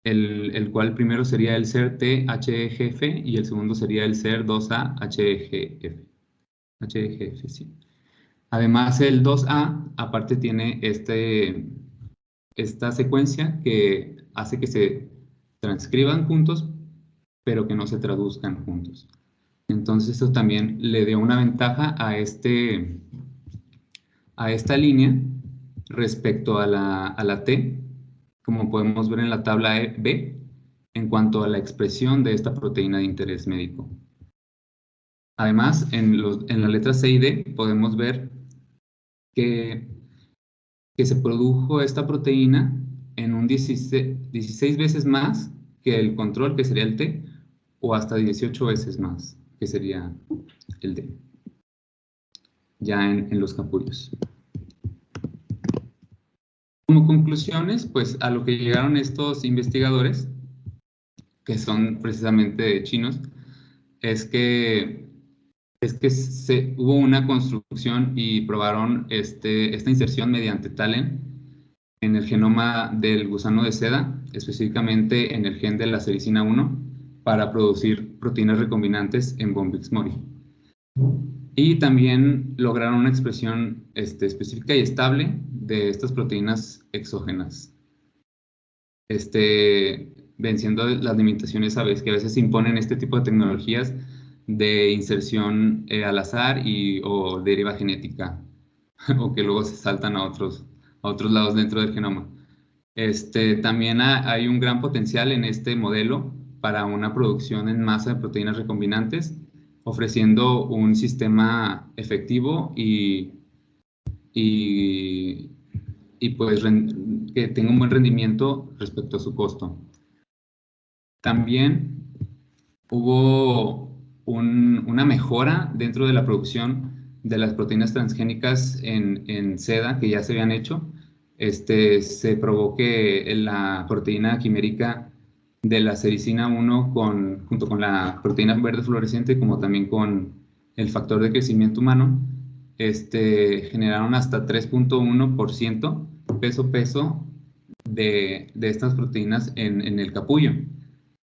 El cual primero sería el SER-T-HEGF y el segundo sería el SER-2A-HEGF. HEGF, sí. Además, el 2A, aparte tiene esta secuencia que hace que se transcriban juntos, pero que no se traduzcan juntos. Entonces, esto también le dio una ventaja a esta línea respecto a la T, como podemos ver en la tabla B, en cuanto a la expresión de esta proteína de interés médico. Además, en la letra C y D podemos ver que se produjo esta proteína en un 16 veces más que el control, que sería el T, o hasta 18 veces más, que sería el D, ya en los capullos. Como conclusiones, pues a lo que llegaron estos investigadores, que son precisamente chinos, es que hubo una construcción y probaron esta inserción mediante TALEN en el genoma del gusano de seda, específicamente en el gen de la sericina 1, para producir proteínas recombinantes en Bombyx mori. Y también lograron una expresión específica y estable de estas proteínas exógenas, venciendo las limitaciones que a veces imponen este tipo de tecnologías de inserción al azar o deriva genética, o que luego se saltan a otros lados dentro del genoma. También hay un gran potencial en este modelo para una producción en masa de proteínas recombinantes, ofreciendo un sistema efectivo y pues que tenga un buen rendimiento respecto a su costo. También hubo una mejora dentro de la producción de las proteínas transgénicas en seda que ya se habían hecho. Se probó que la proteína quimérica de la sericina 1 junto con la proteína verde fluorescente, como también con el factor de crecimiento humano, generaron hasta 3.1% peso de estas proteínas en el capullo.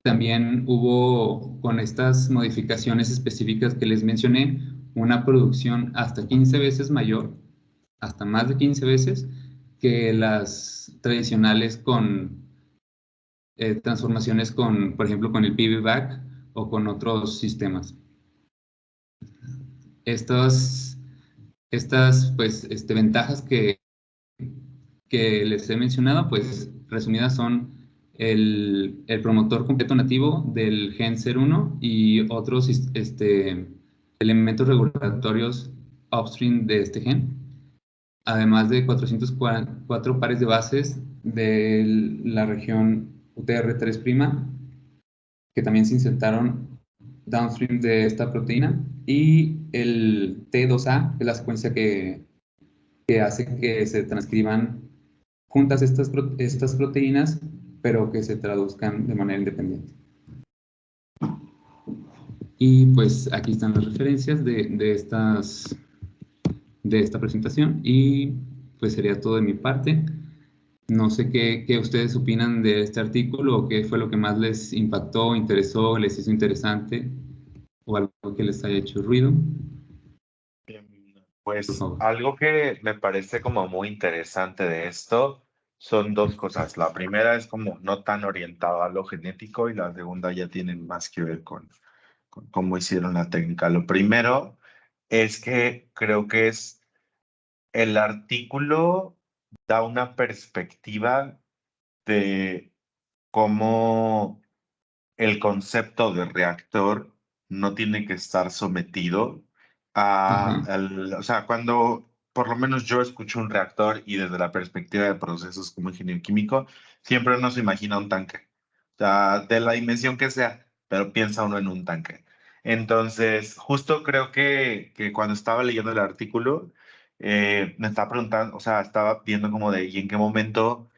También hubo, con estas modificaciones específicas que les mencioné, una producción hasta 15 veces mayor, hasta más de 15 veces, que las tradicionales con transformaciones por ejemplo, con el PBBAC o con otros sistemas. Estas pues, ventajas que les he mencionado, pues resumidas son el promotor completo nativo del gen SER1 y otros elementos regulatorios upstream de este gen, además de 404 pares de bases de la región UTR3', que también se insertaron downstream de esta proteína, y el T2A, que es la secuencia que hace que se transcriban juntas estas proteínas, pero que se traduzcan de manera independiente. Y pues aquí están las referencias de esta presentación, y pues sería todo de mi parte. No sé qué ustedes opinan de este artículo, o qué fue lo que más les impactó, interesó, les hizo interesante, o algo que les haya hecho ruido. Pues algo que me parece como muy interesante de esto son dos cosas. La primera es como no tan orientado a lo genético, y la segunda ya tiene más que ver con cómo hicieron la técnica. Lo primero es que creo que el artículo da una perspectiva de cómo el concepto de reactor no tiene que estar sometido o sea, cuando por lo menos yo escucho un reactor y desde la perspectiva de procesos como ingeniero químico, siempre uno se imagina un tanque, o sea, de la dimensión que sea, pero piensa uno en un tanque. Entonces, justo creo que cuando estaba leyendo el artículo, me estaba preguntando, o sea, estaba viendo como de, ¿y en qué momento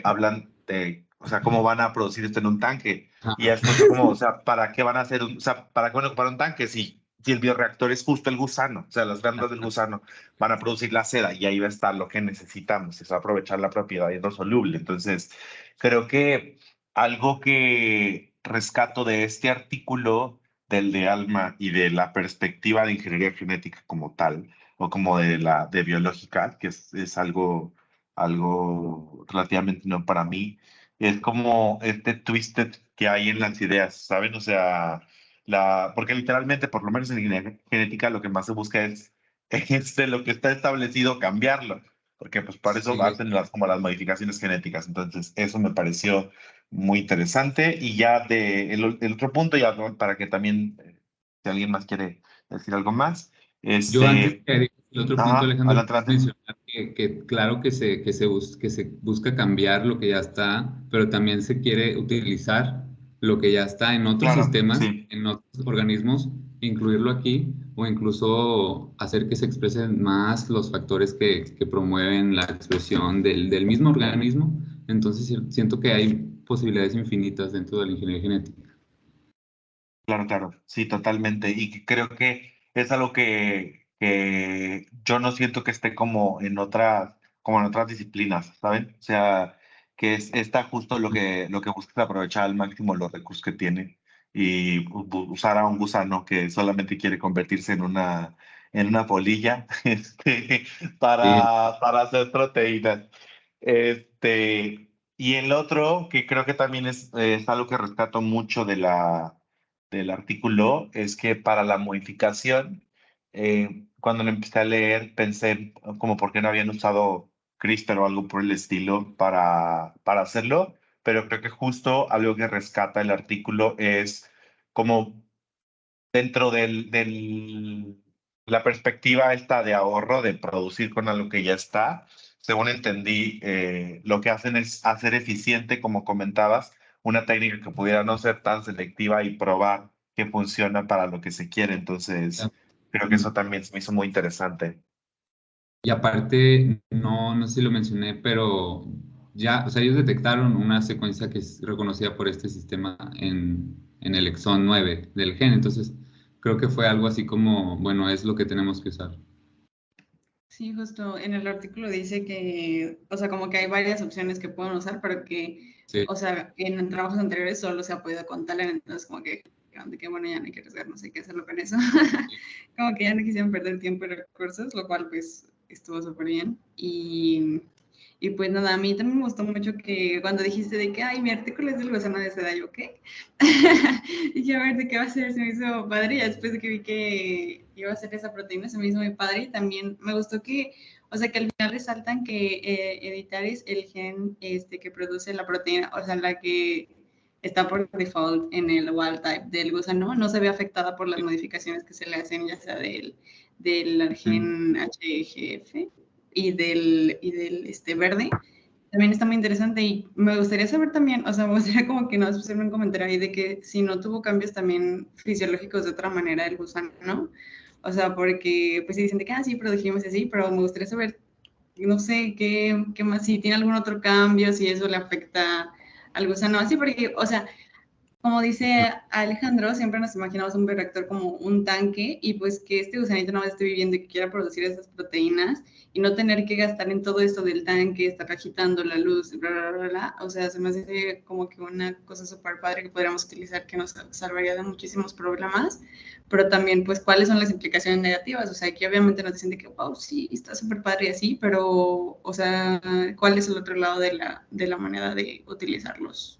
hablan de, o sea, cómo van a producir esto en un tanque? Y después fue como, o sea, ¿para qué van a hacer o sea, ¿para qué van a ocupar un tanque si el bioreactor es justo el gusano? O sea, las glándulas del gusano van a producir la seda y ahí va a estar lo que necesitamos, es aprovechar la propiedad hidrosoluble. Entonces, creo que algo que rescato de este artículo, del de Alma y de la perspectiva de ingeniería genética como tal, o como de biológica, que es algo relativamente no para mí. Es como este twisted que hay en las ideas, ¿saben? O sea, porque literalmente, por lo menos en genética, lo que más se busca es de lo que está establecido cambiarlo, porque pues para eso Sí, hacen como las modificaciones genéticas. Entonces, eso me pareció muy interesante. Y ya el otro punto, ya ¿no? Para que también, si alguien más quiere decir algo más, yo antes este, que digas el otro punto, ajá, Alejandro, adelante, adelante. mencionar que claro que se busca cambiar lo que ya está, pero también se quiere utilizar lo que ya está en otros Claro, sistemas, sí, en otros organismos, incluirlo aquí o incluso hacer que se expresen más los factores que promueven la expresión del mismo organismo. Entonces siento que hay posibilidades infinitas dentro de la ingeniería genética. claro, claro, sí, totalmente. Y que creo que es algo que yo no siento que esté como en otras disciplinas, ¿saben? O sea, está justo lo que busca es aprovechar al máximo los recursos que tiene y usar a un gusano que solamente quiere convertirse en una polilla, Sí, para hacer proteínas. Y el otro, que creo que también es algo que rescato mucho del artículo, es que para la modificación, cuando lo empecé a leer, pensé como por qué no habían usado CRISPR o algo por el estilo para hacerlo, pero creo que justo algo que rescata el artículo es como dentro la perspectiva esta de ahorro, de producir con algo que ya está, según entendí, lo que hacen es hacer eficiente, como comentabas, una técnica que pudiera no ser tan selectiva y probar que funciona para lo que se quiere. Entonces, creo que eso también se me hizo muy interesante. y aparte, no sé si lo mencioné, pero ya, o sea, ellos detectaron una secuencia que es reconocida por este sistema en el exón 9 del gen. Entonces, creo que fue algo así como, bueno, es lo que tenemos que usar. Sí, justo en el artículo dice que, o sea, como que hay varias opciones que pueden usar, pero que, Sí, o sea, en trabajos anteriores solo se ha podido con talent, entonces como que bueno, ya no hay que arriesgar, no sé qué hacerlo con eso. Como que ya no quisieron perder tiempo y recursos, lo cual pues estuvo súper bien. Y pues nada, a mí también me gustó mucho que cuando dijiste de que, ay, mi artículo es del gusano de seda, yo, ¿qué? Dije, a ver, ¿de qué va a ser? Se me hizo padre. Y después de que vi que iba a ser esa proteína, se me hizo muy padre. Y también me gustó que, o sea, que al final resaltan que editar es el gen que produce la proteína, o sea, la que está por default en el wild type del gusano, no se ve afectada por las modificaciones que se le hacen, ya sea del gen HGF y del verde. También está muy interesante y me gustaría saber también, o sea, me gustaría como que nos pusieran un comentario ahí de que si no tuvo cambios también fisiológicos de otra manera el gusano, ¿no? O sea, porque pues sí dicen de que, sí, produjimos así, pero me gustaría saber, no sé, qué más, si tiene algún otro cambio, si eso le afecta al gusano, así, porque, o sea, como dice Alejandro, siempre nos imaginamos un bioreactor como un tanque y pues que este gusanito no esté viviendo y que quiera producir esas proteínas y no tener que gastar en todo esto del tanque, estar agitando la luz, bla, bla, bla, bla. O sea, se me hace como que una cosa súper padre que podríamos utilizar que nos salvaría de muchísimos problemas, pero también pues cuáles son las implicaciones negativas. O sea, aquí obviamente nos dicen de que, wow, sí, está súper padre y así, pero, o sea, ¿cuál es el otro lado de la manera de utilizarlos?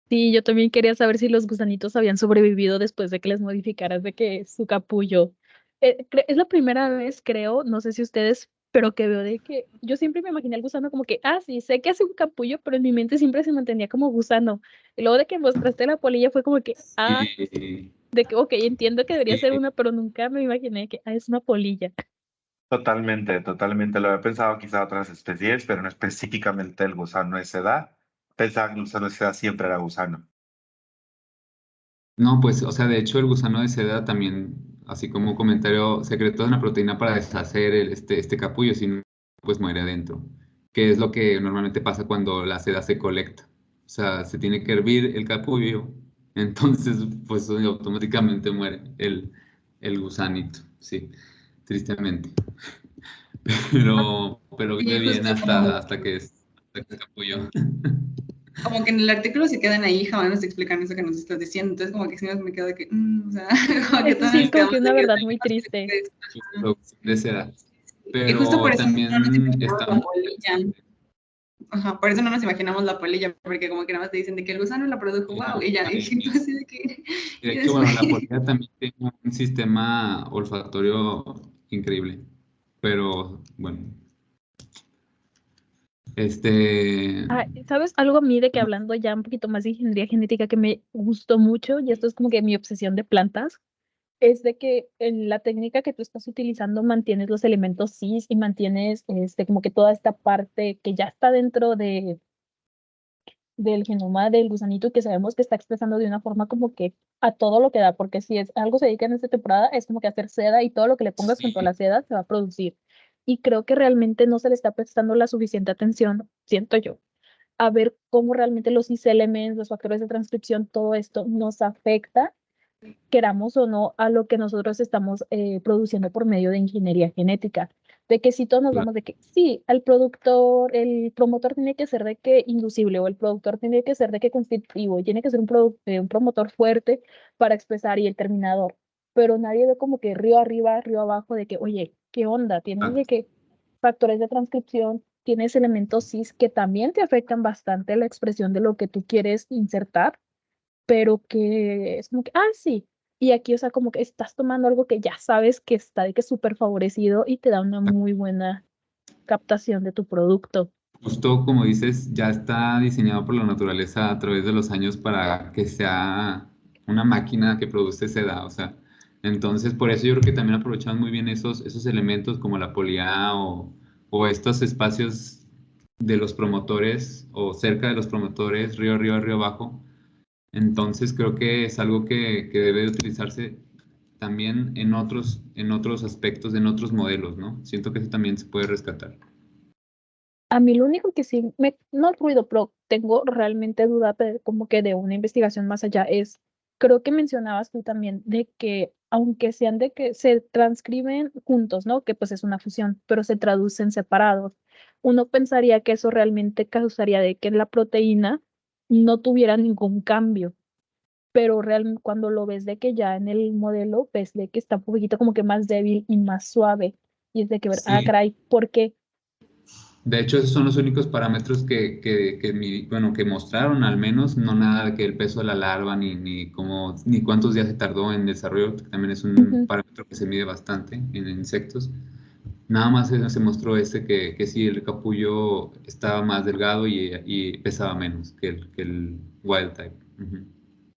Sí, yo también quería saber si los gusanitos habían sobrevivido después de que les modificaras de que su capullo. Es la primera vez, creo, no sé si ustedes, pero que veo de que yo siempre me imaginé al gusano como que, sí, sé que hace un capullo, pero en mi mente siempre se mantenía como gusano. Y luego de que mostraste la polilla fue como que, sí, de que, ok, entiendo que debería ser sí. una, pero nunca me imaginé que, es una polilla. Totalmente, totalmente. Lo había pensado quizá otras especies, pero no específicamente el gusano de seda. Pensaba que el gusano de seda siempre era gusano. No, pues, o sea, de hecho el gusano de seda también, así como un comentario secreto, es una proteína para deshacer este capullo, si no, pues muere adentro, que es lo que normalmente pasa cuando la seda se colecta. O sea, se tiene que hervir el capullo, entonces, pues automáticamente muere el gusanito, sí, tristemente. Pero vive Sí, bien justo hasta que es capullo. como que en el artículo se quedan ahí, jamás nos explican eso que nos estás diciendo, entonces como que sí me quedo de que, o sea, como que Eso todos sí es nos como quedamos que una de que, verdad muy triste. De seda. Y justo por pero eso no nos también imaginamos está la polilla. Ajá, por eso no nos imaginamos la polilla, porque como que nada más te dicen de que el gusano la produjo, wow, y ya, y tú así de que... de y hecho, bueno, la después... polilla también tiene un sistema olfatorio increíble, pero bueno, este, Ah, ¿sabes algo a mí de que hablando ya un poquito más de ingeniería genética que me gustó mucho, y esto es como que mi obsesión de plantas, es de que en la técnica que tú estás utilizando mantienes los elementos cis y mantienes como que toda esta parte que ya está dentro del genoma del gusanito y que sabemos que está expresando de una forma como que a todo lo que da, porque si es algo se dedica en esta temporada es como que hacer seda y todo lo que le pongas junto a sí, la seda se va a producir. Y creo que realmente no se le está prestando la suficiente atención, siento yo, a ver cómo realmente los cis elements, los factores de transcripción, todo esto nos afecta, queramos o no, a lo que nosotros estamos produciendo por medio de ingeniería genética. De que si todos nos claro, vamos de que sí, el productor, el promotor tiene que ser de que inducible, o el productor tiene que ser de que constitutivo, y tiene que ser un promotor fuerte para expresar, y el terminador. Pero nadie ve como que río arriba, río abajo, de que, oye, ¿qué onda? Tienes claro. de que factores de transcripción, tienes elementos cis que también te afectan bastante la expresión de lo que tú quieres insertar, pero que es como que, ah, sí. Y aquí, o sea, como que estás tomando algo que ya sabes que está de que súper favorecido y te da una muy buena captación de tu producto. Justo como dices, ya está diseñado por la naturaleza a través de los años para que sea una máquina que produce seda, o sea, entonces por eso yo creo que también aprovechamos muy bien esos elementos como la polía o estos espacios de los promotores o cerca de los promotores, río arriba, río abajo. Entonces creo que es algo que debe de utilizarse también en otros aspectos, en otros modelos, ¿no? Siento que eso también se puede rescatar. A mí lo único que sí no ruido, pero tengo realmente duda como que de una investigación más allá es, creo que mencionabas tú también de que aunque sean de que se transcriben juntos, ¿no? Que pues es una fusión, pero se traducen separados. Uno pensaría que eso realmente causaría de que la proteína no tuviera ningún cambio, pero realmente cuando lo ves de que ya en el modelo ves de que está un poquito como que más débil y más suave, y es de que ver, ah, Sí, caray, ¿por qué? de hecho, esos son los únicos parámetros bueno, que mostraron, al menos, no nada de que el peso de la larva, ni cuántos días se tardó en desarrollo, que también es un Ujú. parámetro que se mide bastante en insectos. Nada más se mostró que sí, el capullo estaba más delgado y pesaba menos que el wild type. Ujú.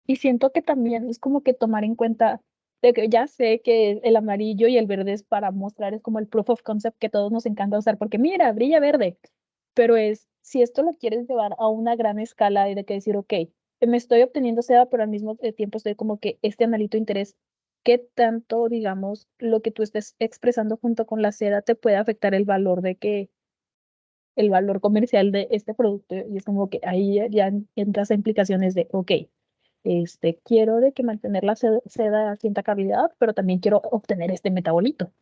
Y siento que también es como que tomar en cuenta de que ya sé que el amarillo y el verde es para mostrar, es como el proof of concept que todos nos encanta usar, porque mira, brilla verde, pero es, si esto lo quieres llevar a una gran escala y de que decir, ok, me estoy obteniendo seda, pero al mismo tiempo estoy como que este analito de interés, ¿qué tanto, digamos, lo que tú estés expresando junto con la seda te puede afectar el valor de que, el valor comercial de este producto? Y es como que ahí ya entras a implicaciones de, ok, quiero de que mantener la seda a cierta calidad, pero también quiero obtener este metabolito.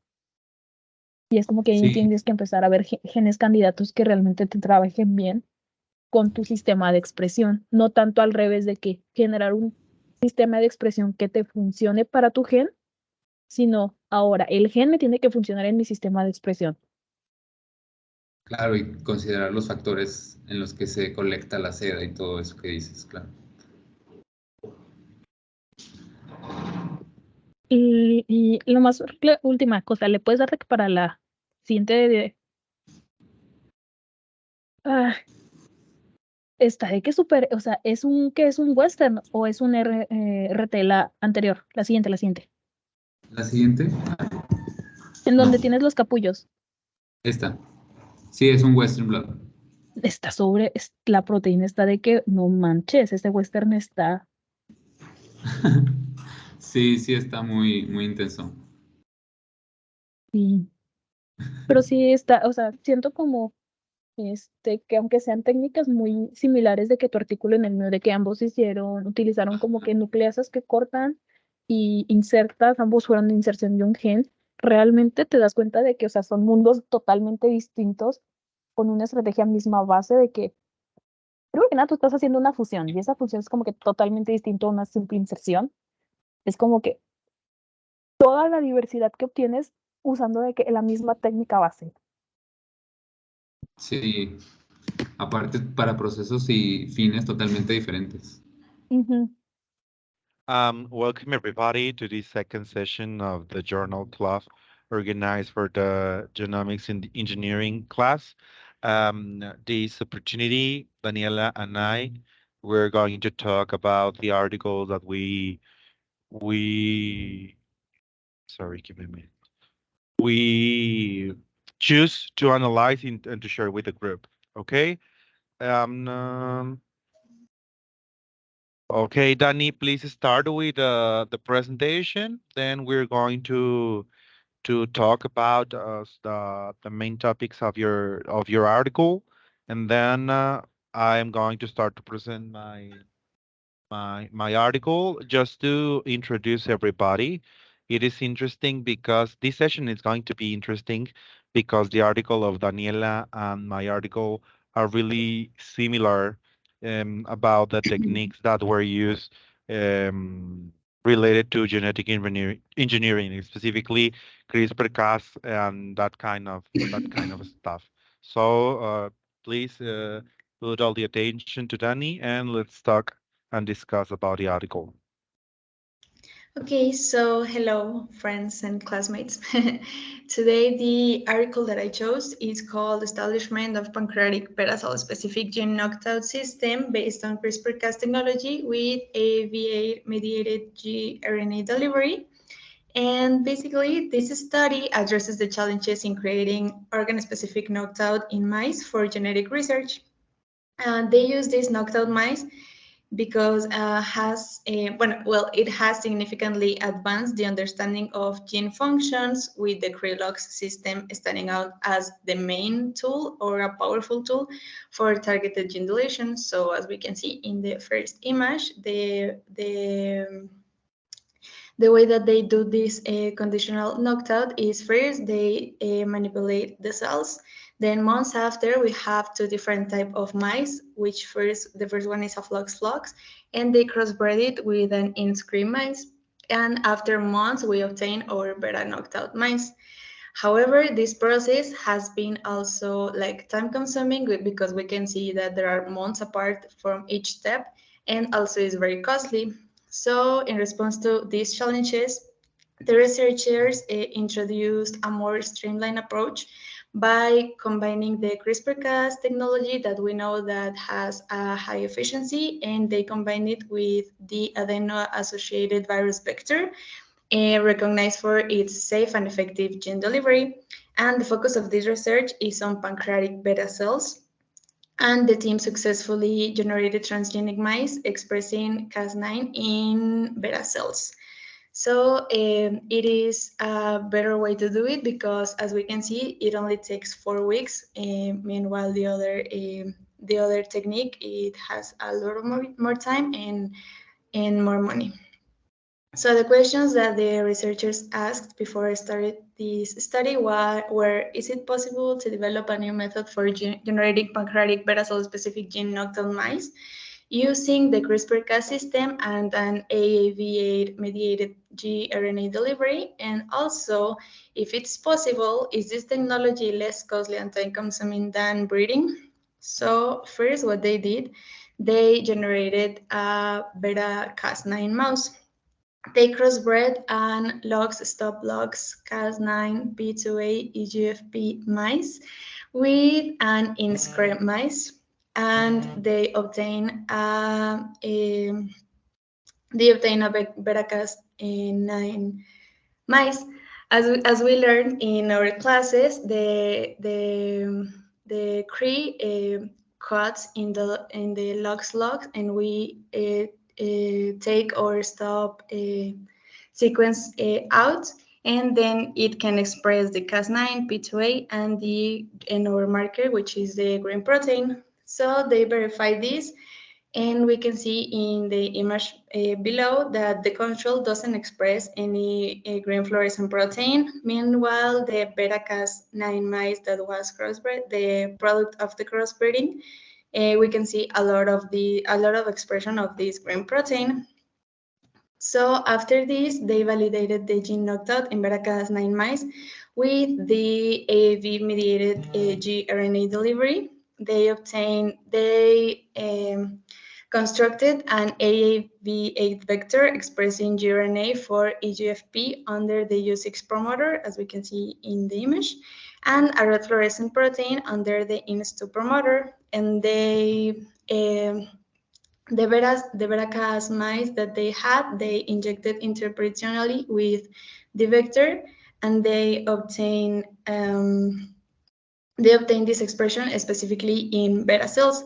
Y es como que ahí Sí, tienes que empezar a ver genes candidatos que realmente te trabajen bien con tu sistema de expresión, no tanto al revés de que generar un sistema de expresión que te funcione para tu gen, sino ahora el gen me tiene que funcionar en mi sistema de expresión. claro, y considerar los factores en los que se colecta la seda y todo eso que dices, claro. Y lo más, la última cosa, ¿le puedes dar para la siguiente ah, está de que super, o sea, que es un western o es un RT, la anterior, la siguiente, La siguiente, en no, donde tienes los capullos. esta. Sí, es un Western Blood. Está sobre, la proteína está de que no manches, este western está, Sí, sí, está muy, muy intenso. sí, pero sí está, o sea, siento como, que aunque sean técnicas muy similares de que tu artículo en el mío, de que ambos utilizaron como que nucleasas que cortan y insertas, ambos fueron de inserción de un gen, realmente te das cuenta de que, o sea, son mundos totalmente distintos con una estrategia misma base de que, creo que nada, tú estás haciendo una fusión y esa fusión es como que totalmente distinto a una simple inserción. Es como que toda la diversidad que obtienes usando de que la misma técnica base. Sí, aparte para procesos y fines totalmente diferentes. Ujú. Welcome everybody to this second session of the Journal Club organized for the Genomics and Engineering class. This opportunity, Daniela and I, we're going to talk about the article that sorry, give me a minute. We choose to analyze and to share with the group. Okay. Okay, Danny, please start with the presentation. Then we're going to talk about the main topics of your article, and then I am going to start to present my article just to introduce everybody. It is interesting because this session is going to be interesting because the article of Daniela and my article are really similar about the techniques that were used um, related to genetic engineering, specifically CRISPR-Cas and that kind of stuff. So please put all the attention to Danny and let's talk and discuss about the article. Okay, so hello, friends and classmates. Today, the article that I chose is called Establishment of Pancreatic Beta Cell Specific Gene Knockout System based on CRISPR-Cas technology with AAV-mediated gRNA delivery. And basically, this study addresses the challenges in creating organ-specific knockout in mice for genetic research. They use these knockout mice because it has significantly advanced the understanding of gene functions, with the CRILOX system standing out as the main tool or a powerful tool for targeted gene deletion. So as we can see in the first image, the way that they do this conditional knockout is first they manipulate the cells. Then months after, we have two different type of mice, which the first one is a flox, and they crossbred it with an in-screen mice. And after months, we obtain our beta knocked out mice. However, this process has been also like time consuming because we can see that there are months apart from each step, and also is very costly. So in response to these challenges, the researchers introduced a more streamlined approach by combining the CRISPR-Cas technology that we know that has a high efficiency, and they combine it with the adeno-associated virus vector, recognized for its safe and effective gene delivery. And the focus of this research is on pancreatic beta cells. And the team successfully generated transgenic mice expressing Cas9 in beta cells. So it is a better way to do it because, as we can see, it only takes 4 weeks. Meanwhile, the other technique, it has a lot of more time and more money. So the questions that the researchers asked before I started this study were, is it possible to develop a new method for generating pancreatic beta cell specific gene knockdown mice using the CRISPR-Cas system and an AAV8 mediated gRNA delivery? And also, if it's possible, is this technology less costly and time consuming than breeding? So first, what they did, they generated a beta Cas9 mouse. They crossbred and stop logs Cas9 B2A EGFP mice with an in-screen mice, and they obtain a beta Cas9 mice. As we learned in our classes, the CRE cuts in the logs, and we take or stop sequence out, and then it can express the Cas9, P2A, and our marker, which is the green protein. So they verify this, and we can see in the image below that the control doesn't express any green fluorescent protein. Meanwhile, the beta Cas9 mice that was crossbred, the product of the crossbreeding, we can see a lot of expression of this green protein. So after this, they validated the gene knockout in beta Cas9 mice With the AAV-mediated gRNA delivery, they constructed an AAV8 vector expressing gRNA for EGFP under the U6 promoter, as we can see in the image, and a red fluorescent protein under the INS2 promoter. And the Veracast mice that they had, they injected intraperitoneally with the vector, and they obtained this expression specifically in beta cells.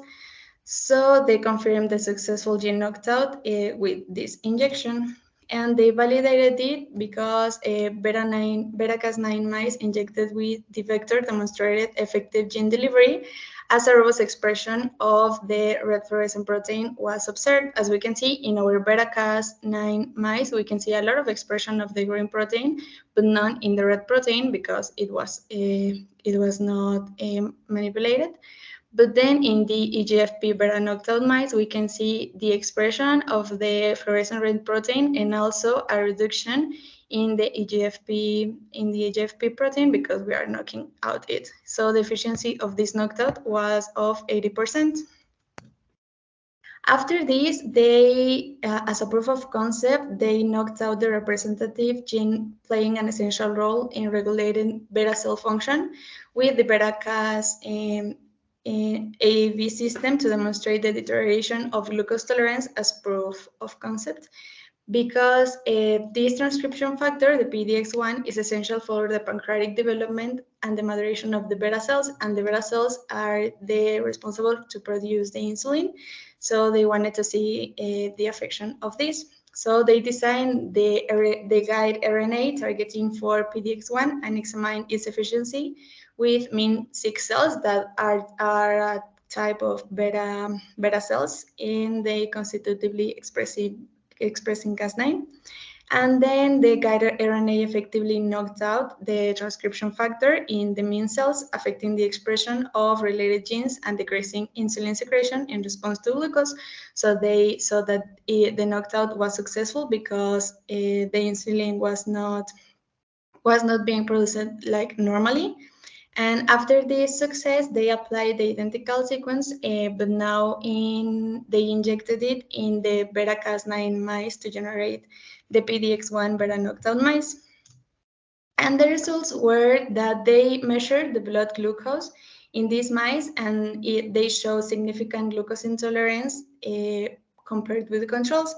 So they confirmed the successful gene knockout with this injection, and they validated it because Veracast9 mice injected with the vector demonstrated effective gene delivery, as a robust expression of the red fluorescent protein was observed. As we can see in our Veracast9 mice, we can see a lot of expression of the green protein, but none in the red protein because it was not manipulated. But then in the EGFP beta knockout mice, we can see the expression of the fluorescent red protein and also a reduction in the EGFP protein because we are knocking out it. So the efficiency of this knockout was of 80%. After this, they, as a proof of concept, they knocked out the representative gene playing an essential role in regulating beta cell function with the Veracast AAV system to demonstrate the deterioration of glucose tolerance as proof of concept. Because this transcription factor, the PDX1, is essential for the pancreatic development and the maturation of the beta cells, and the beta cells are responsible to produce the insulin. So they wanted to see the affection of this. So they designed the guide RNA targeting for PDX1 and examined its efficiency with Min6 cells that are a type of beta cells, and they constitutively expressing Cas9. And then the guided RNA effectively knocked out the transcription factor in the Min cells, affecting the expression of related genes and decreasing insulin secretion in response to glucose. So they saw that the knockout was successful because the insulin was not being produced like normally. And after this success, they applied the identical sequence, but now they injected it in the Veracast9 mice to generate the PDX1 beta knockout mice. And the results were that they measured the blood glucose in these mice, and they show significant glucose intolerance compared with the controls.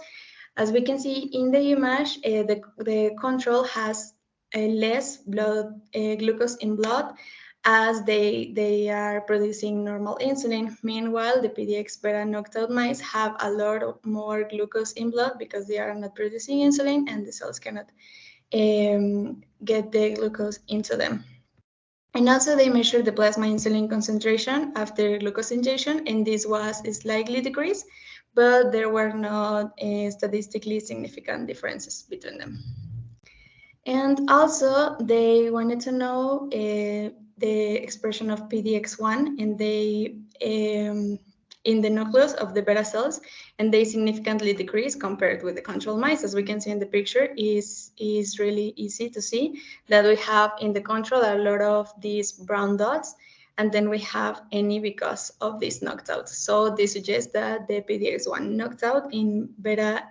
As we can see in the image, the control has less blood glucose in blood, as they are producing normal insulin. Meanwhile, the PDX beta knockout mice have a lot more glucose in blood because they are not producing insulin and the cells cannot get the glucose into them. And also they measured the plasma insulin concentration after glucose injection, and this was slightly decreased, but there were not statistically significant differences between them. And also they wanted to know the expression of PDX1, and they in the nucleus of the beta cells, and they significantly decrease compared with the control mice. As we can see in the picture, is really easy to see that we have in the control a lot of these brown dots, and then we have any because of this knockout. So this suggests that the PDX1 knockout in beta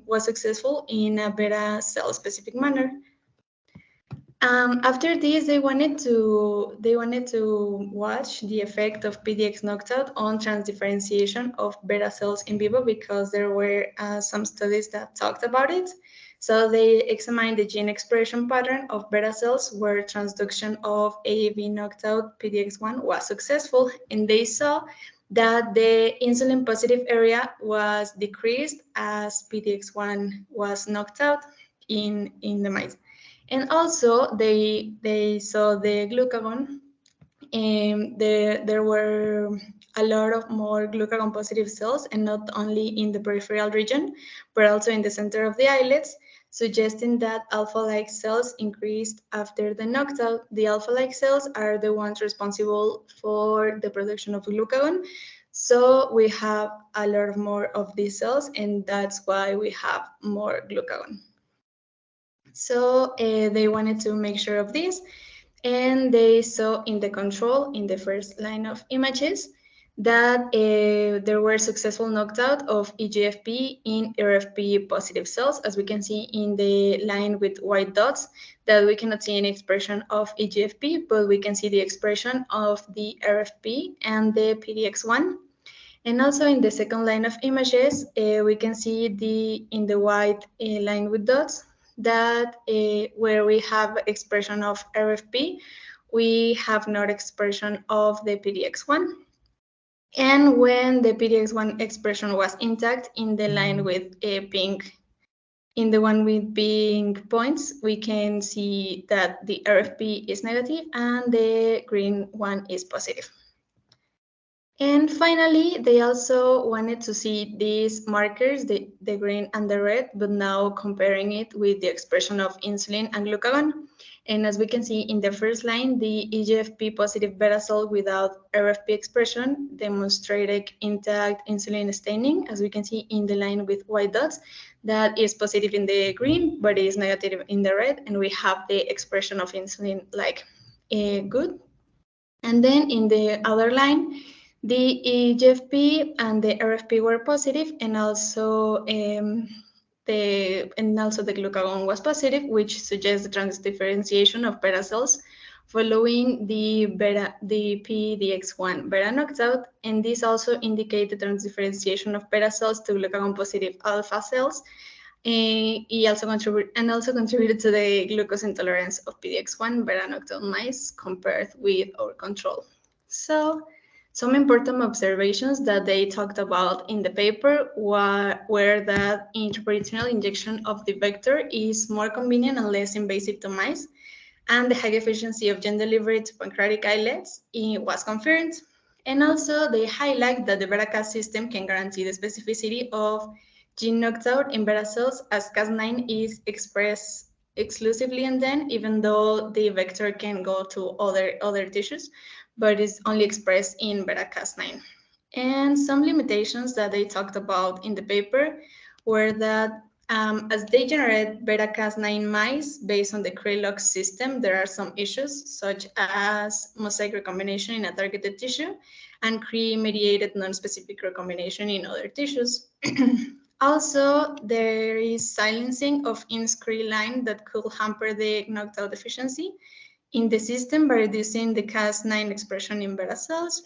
was successful in a beta cell specific manner. After this, they wanted to watch the effect of PDX knockout on transdifferentiation of beta cells in vivo, because there were some studies that talked about it. So they examined the gene expression pattern of beta cells where transduction of AAV knockout PDX1 was successful, and they saw that the insulin positive area was decreased as PDX1 was knocked out in the mice. And also they saw the glucagon, and there were a lot of more glucagon positive cells, and not only in the peripheral region, but also in the center of the islets, suggesting that alpha-like cells increased after the knockout. The alpha-like cells are the ones responsible for the production of glucagon. So we have a lot more of these cells, and that's why we have more glucagon. So they wanted to make sure of this. And they saw in the control, in the first line of images, that there were successful knockout of EGFP in RFP positive cells, as we can see in the line with white dots, that we cannot see any expression of EGFP, but we can see the expression of the RFP and the PDX1. And also in the second line of images, we can see in the white line with dots that where we have expression of RFP, we have not expression of the PDX1. And when the PDX1 expression was intact in the line with pink, in the one with pink points, we can see that the RFP is negative and the green one is positive. And finally, they also wanted to see these markers, the green and the red, but now comparing it with the expression of insulin and glucagon. And as we can see in the first line, the EGFP positive beta cell without RFP expression demonstrated intact insulin staining, as we can see in the line with white dots, that is positive in the green, but is negative in the red. And we have the expression of insulin like good. And then in the other line, the EGFP and the RFP were positive, and also the glucagon was positive, which suggests the transdifferentiation of beta cells following the PDX1 beta knockout, and this also indicates the transdifferentiation of beta cells to glucagon positive alpha cells. He also contributed to the glucose intolerance of PDX1 beta knockout mice compared with our control. So some important observations that they talked about in the paper were that intraperitoneal injection of the vector is more convenient and less invasive to mice, and the high efficiency of gene delivery to pancreatic islets was confirmed. And also they highlight that the beta-Cas system can guarantee the specificity of gene knockout in beta cells, as Cas9 is expressed exclusively in them, even though the vector can go to other tissues, but is only expressed in beta-Cas9. And some limitations that they talked about in the paper were that as they generate beta-Cas9 mice based on the Krelok system, there are some issues, such as mosaic recombination in a targeted tissue and Cre-mediated non-specific recombination in other tissues. Also, there is silencing of INSCRE line that could hamper the knockout efficiency in the system by reducing the Cas9 expression in beta cells.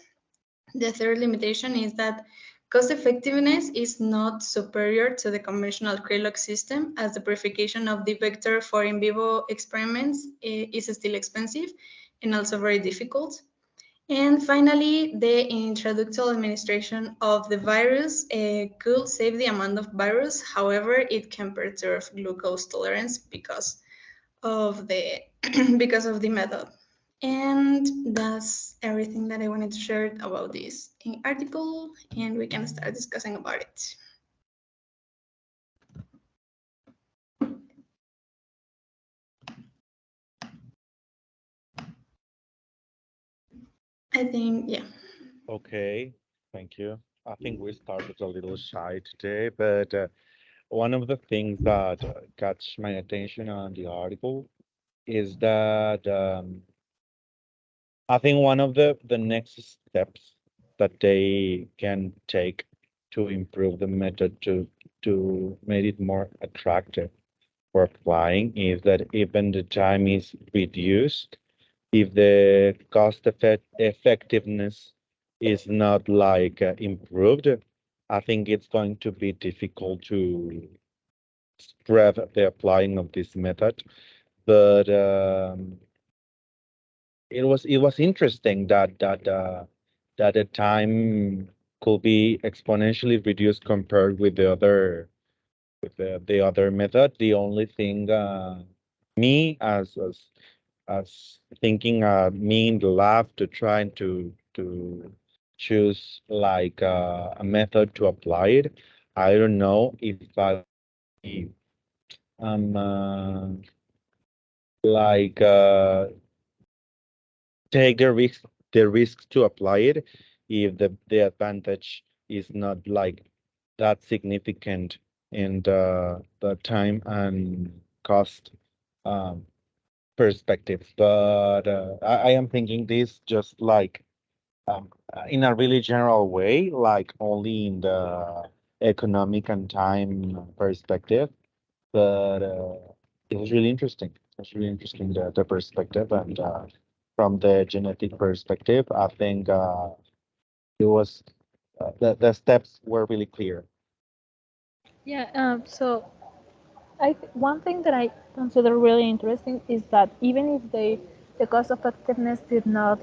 The third limitation is that cost effectiveness is not superior to the conventional Krelok system, as the purification of the vector for in vivo experiments is still expensive and also very difficult. And finally, the intraductal administration of the virus could save the amount of virus. However, it can perturb glucose tolerance because of the method. And that's everything that I wanted to share about this article, and we can start discussing about it. I think, yeah. Okay, thank you. I think we started a little shy today, but one of the things that catch my attention on the article is that I think one of the next steps that they can take to improve the method to make it more attractive for applying is that even the time is reduced, if the effectiveness is not like improved, I think it's going to be difficult to spread the applying of this method. But it was interesting that the time could be exponentially reduced compared with the other method. The only thing me as thinking me in the lab to trying to choose like a method to apply it. I don't know if I like take the risk to apply it if the advantage is not like that significant in the time and cost perspectives, but I am thinking this just like in a really general way, like only in the economic and time perspective. But it was really interesting. It's really interesting the perspective, and from the genetic perspective, I think it was the steps were really clear. Yeah, so one thing that I consider really interesting is that even if the cost effectiveness did not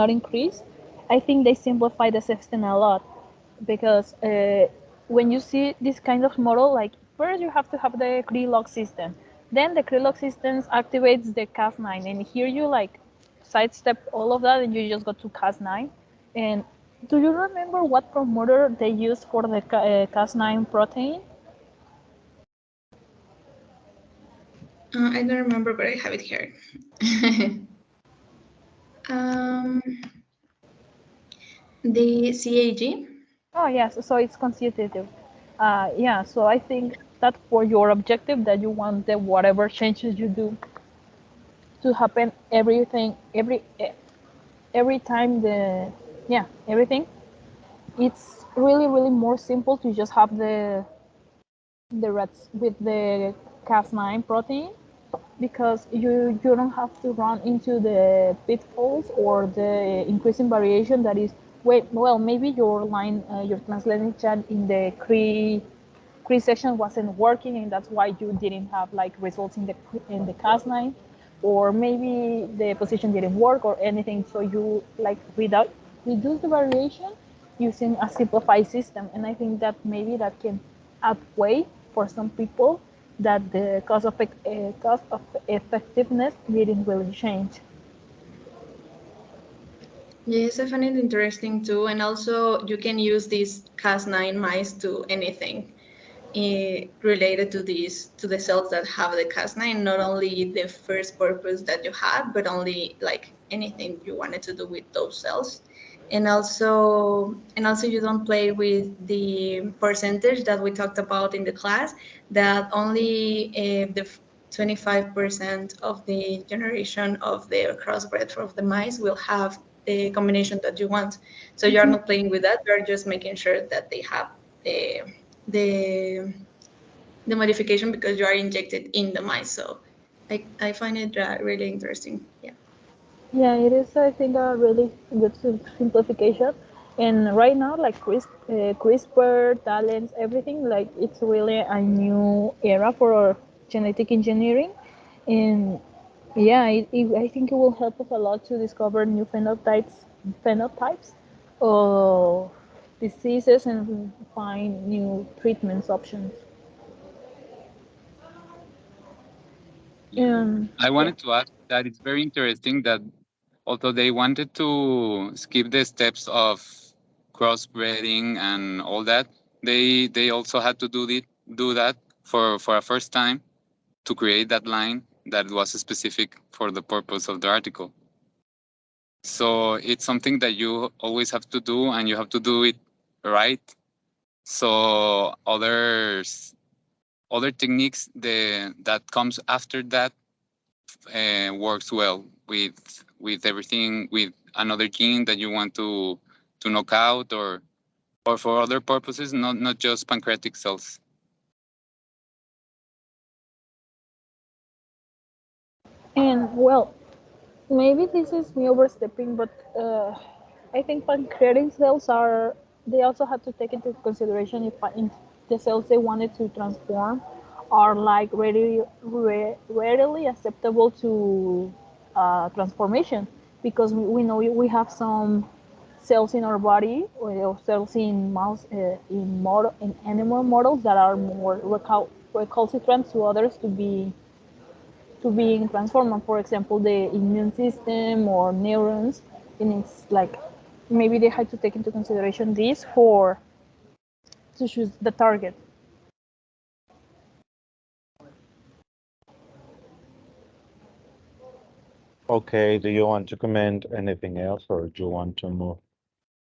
increase, I think they simplify the system a lot because when you see this kind of model, like first you have to have the Krylog system, then the Krylog system activates the Cas9, and here you like sidestep all of that and you just go to Cas9. And do you remember what promoter they used for the Cas9 protein? I don't remember, but I have it here. The CAG. Oh yes, so it's constitutive. Yeah, so I think that for your objective that you want the whatever changes you do to happen every time everything, it's really more simple to just have the rats with the Cas9 protein because you don't have to run into the pitfalls or the increasing variation that is well maybe your line your translating chat in the Cree section wasn't working and that's why you didn't have like results in the Cas9, or maybe the position didn't work or anything, so you like reduce the variation using a simplified system. And I think that maybe that can outweigh for some people that the cost of effectiveness didn't really change. Yes, I find it interesting too. And also you can use these Cas9 mice to anything related to the cells that have the Cas9, not only the first purpose that you had, but only like anything you wanted to do with those cells. And also you don't play with the percentage that we talked about in the class, that only the 25% of the generation of the crossbred of the mice will have the combination that you want. So you're not playing with that, you're just making sure that they have the modification because you are injected in the mice. So I find it really interesting. Yeah. Yeah, it is, I think, a really good simplification. And right now, like CRISPR, talents, everything, like it's really a new era for genetic engineering. And yeah, I think it will help us a lot to discover new phenotypes of diseases and find new treatments options. I wanted to add that it's very interesting that although they wanted to skip the steps of crossbreeding and all that, they also had to do that for a first time to create that line that was specific for the purpose of the article. So it's something that you always have to do, and you have to do it right. So other techniques that comes after that works well with everything, with another gene that you want to knock out, or for other purposes, not just pancreatic cells. And well, maybe this is me overstepping, but I think pancreatic cells they also have to take into consideration if the cells they wanted to transform are like readily acceptable to transformation, because we know we have some cells in our body or cells in mouse in animal models that are more recalcitrant to others to being transformed. For example, the immune system or neurons, and it's like maybe they had to take into consideration this for to choose the target. Okay, do you want to comment anything else, or do you want to move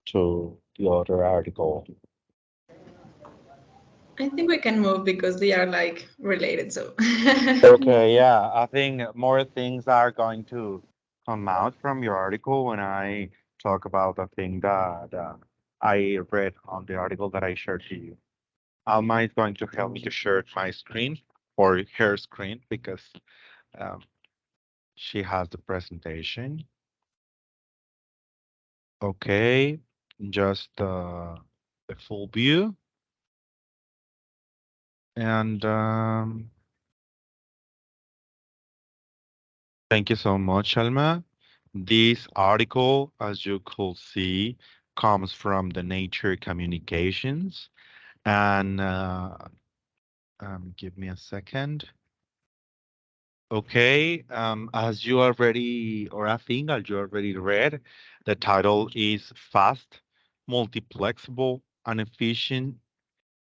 to the other article? I think we can move because they are like related. So Okay, yeah, I think more things are going to come out from your article when I talk about the thing that I read on the article that I shared to you. Alma is going to help me to share my screen or her screen because um, she has the presentation. Okay, just the full view. And thank you so much, Alma. This article, as you could see, comes from the Nature Communications. And give me a second. Okay, as you already, or I think as you already read, the title is Fast, Multiplexable, and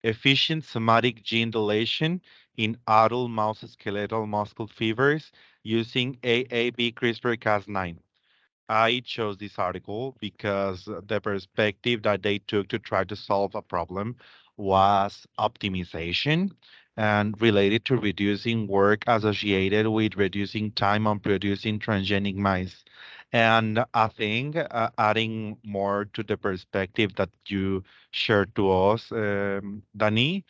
Efficient Somatic Gene Deletion in Adult Mouse Skeletal Muscle Fibers using AAV CRISPR-Cas9. I chose this article because the perspective that they took to try to solve a problem was optimization and related to reducing work associated with reducing time on producing transgenic mice. And I think adding more to the perspective that you shared to us, Dani,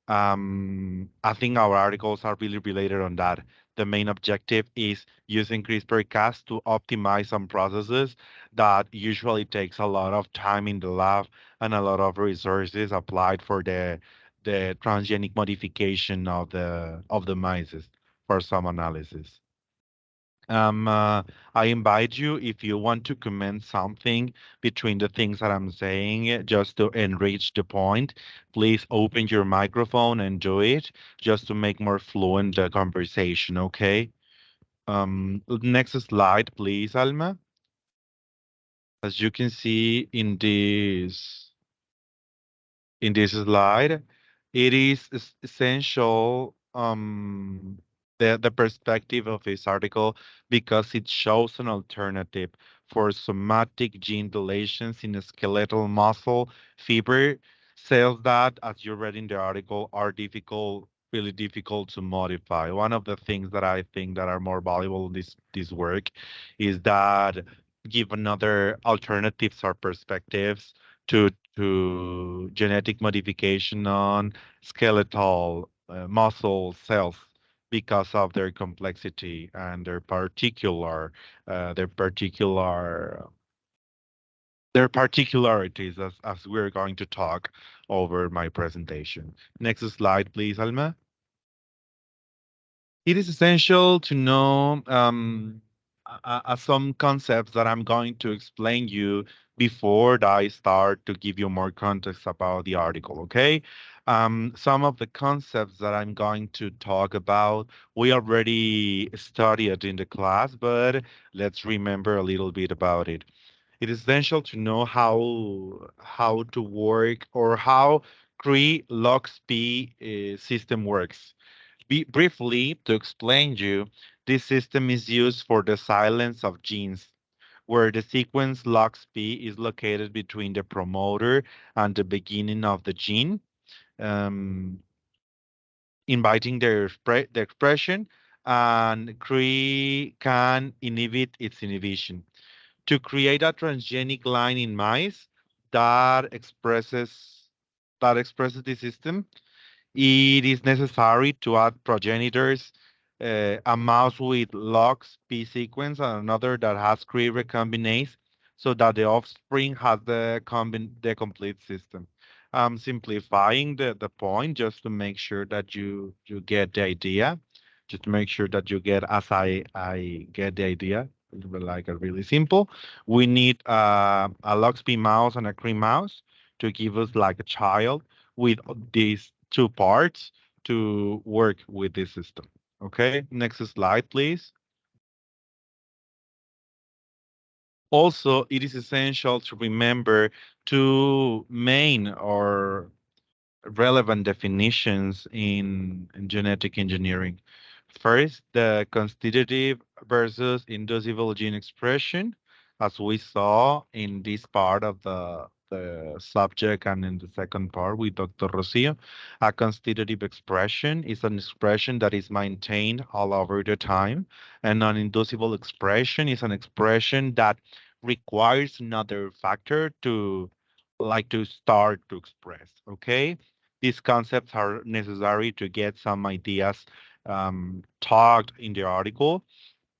I think our articles are really related on that. The main objective is using CRISPR-Cas to optimize some processes that usually takes a lot of time in the lab and a lot of resources applied for the transgenic modification of the mice for some analysis. I invite you if you want to comment something between the things that I'm saying, just to enrich the point, please open your microphone and do it just to make more fluent the conversation, okay? Next slide, please, Alma. As you can see in this slide, it is essential the perspective of this article because it shows an alternative for somatic gene deletions in a skeletal muscle fiber cells that, as you read in the article, are difficult, really difficult to modify. One of the things that I think that are more valuable in this work is that give another alternatives or perspectives to genetic modification on skeletal muscle cells because of their complexity and their particular their particularities as we're going to talk over my presentation. Next slide, please, Alma. It is essential to know some concepts that I'm going to explain you before I start to give you more context about the article, okay? Some of the concepts that I'm going to talk about, we already studied in the class, but let's remember a little bit about it. It is essential to know how to work or how Cree-LoxP system works. Briefly, to explain you, this system is used for the silence of genes, where the sequence LOXP is located between the promoter and the beginning of the gene, um, inviting the expression, and Cree can inhibit its inhibition. To create a transgenic line in mice that expresses the system, it is necessary to add progenitors, a mouse with LOX P sequence and another that has Cre recombinase, so that the offspring has the complete system. I'm simplifying the point just to make sure that you get the idea, just to make sure that you get as I get the idea. Like a really simple. We need a LOXP mouse and a cream mouse to give us like a child with these two parts to work with this system. Okay, next slide, please. Also, it is essential to remember two main or relevant definitions in genetic engineering. First, the constitutive versus inducible gene expression, as we saw in this part of the subject and in the second part with Dr. Rocio. A constitutive expression is an expression that is maintained all over the time. And an inducible expression is an expression that requires another factor to start to express. Okay, these concepts are necessary to get some ideas talked in the article.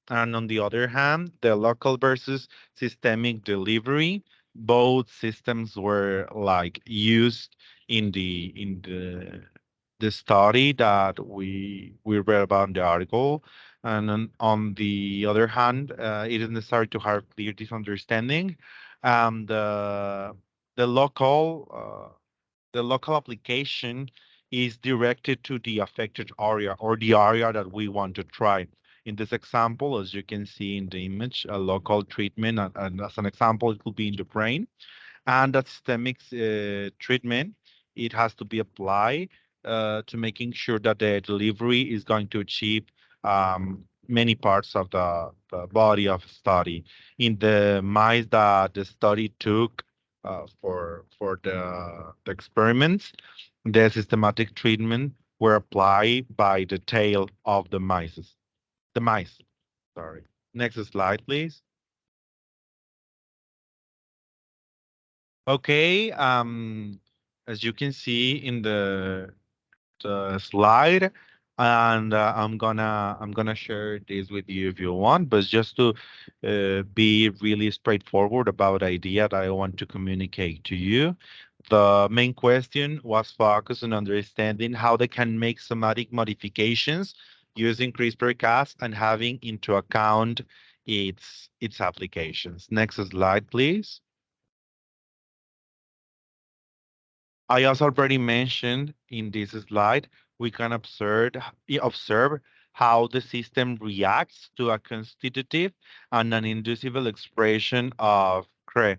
And on the other hand, the local versus systemic delivery, both systems were like used in the study that we read about in the article. And on the other hand, it is necessary to have clear this understanding. Um, the the local the local application is directed to the affected area or the area that we want to try. In this example, as you can see in the image, a local treatment, and as an example, it could be in the brain. And that systemic treatment, it has to be applied to making sure that the delivery is going to achieve many parts of the body of study. In the mice that the study took for the experiments, the systematic treatment were applied by the tail of the mice. The mice, sorry. Next slide, please. Okay, as you can see in the slide, and I'm gonna share this with you if you want, but just to be really straightforward about the idea that I want to communicate to you. The main question was focused on understanding how they can make somatic modifications using CRISPR-Cas and having into account its applications. Next slide, please. I also already mentioned in this slide, we can observe how the system reacts to a constitutive and an inducible expression of CRE.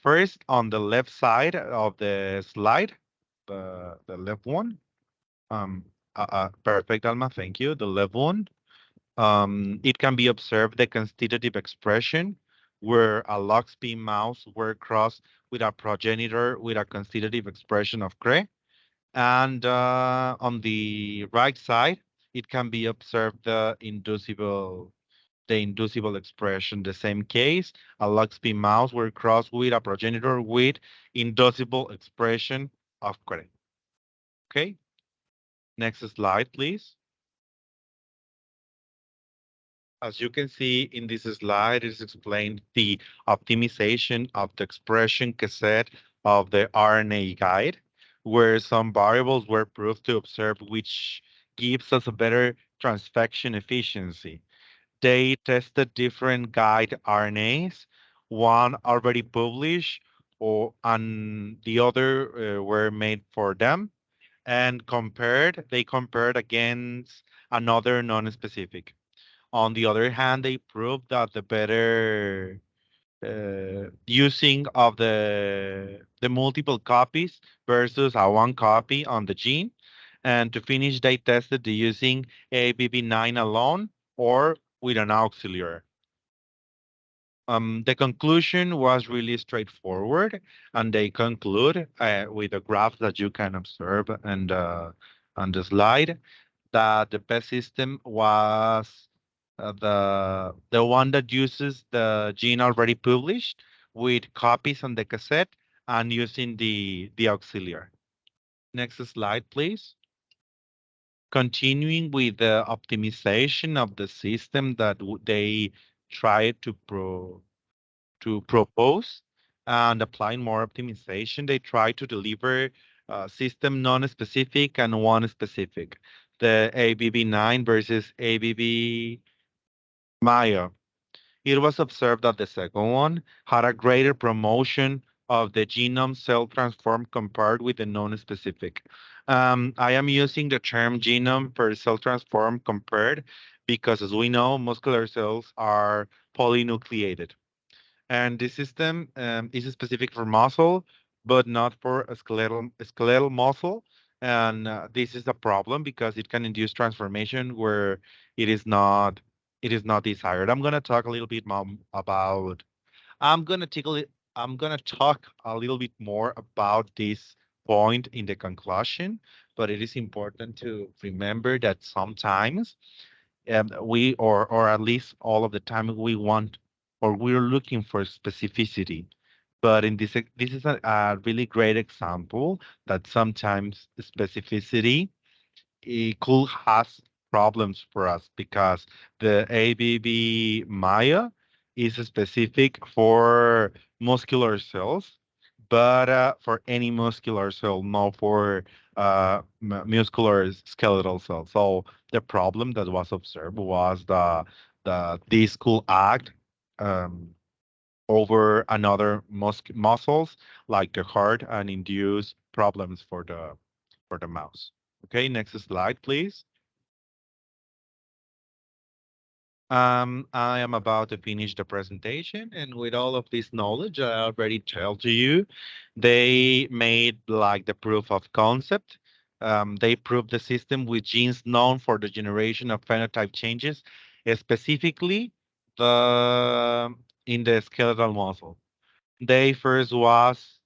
First, on the left side of the slide, the left one. Um, Perfect, Alma, thank you. The left one. It can be observed the constitutive expression where a Loxp mouse were crossed with a progenitor with a constitutive expression of CRE. And on the right side, it can be observed the inducible expression. The same case, a Loxp mouse were crossed with a progenitor with inducible expression of CRE. Okay, next slide, please. As you can see in this slide, it is explained the optimization of the expression cassette of the RNA guide, where some variables were proved to observe, which gives us a better transfection efficiency. They tested different guide RNAs, one already published, and the other were made for them, and they compared against another non-specific. On the other hand, they proved that the better using of the multiple copies versus a one copy on the gene. And to finish, they tested the using ABB9 alone or with an auxiliary. The conclusion was really straightforward, and they conclude with a graph that you can observe and on the slide that the best system was the one that uses the gene already published with copies on the cassette and using the auxiliary. Next slide, please. Continuing with the optimization of the system that they tried to propose and applying more optimization, they try to deliver system non-specific and one specific. The ABB9 versus ABB Maya. It was observed that the second one had a greater promotion of the genome cell transform compared with the non-specific. I am using the term genome per cell transform compared because, as we know, muscular cells are polynucleated. And this system is specific for muscle, but not for a skeletal muscle. And this is a problem because it can induce transformation where it is not it is not desired. I'm going to talk a little bit more about. I'm going to take I'm gonna talk a little bit more about this point in the conclusion, but it is important to remember that sometimes we or at least all of the time we want or we're looking for specificity. But in this is a really great example that sometimes specificity it could has problems for us because the ABB Maya is specific for muscular cells, but for any muscular cell, not for muscular skeletal cells. So the problem that was observed was the this could act um, over another muscles like the heart and induce problems for the mouse. Okay, next slide, please. I am about to finish the presentation, and with all of this knowledge I already told to you, they made like the proof of concept. They proved the system with genes known for the generation of phenotype changes, specifically the in the skeletal muscle. They first was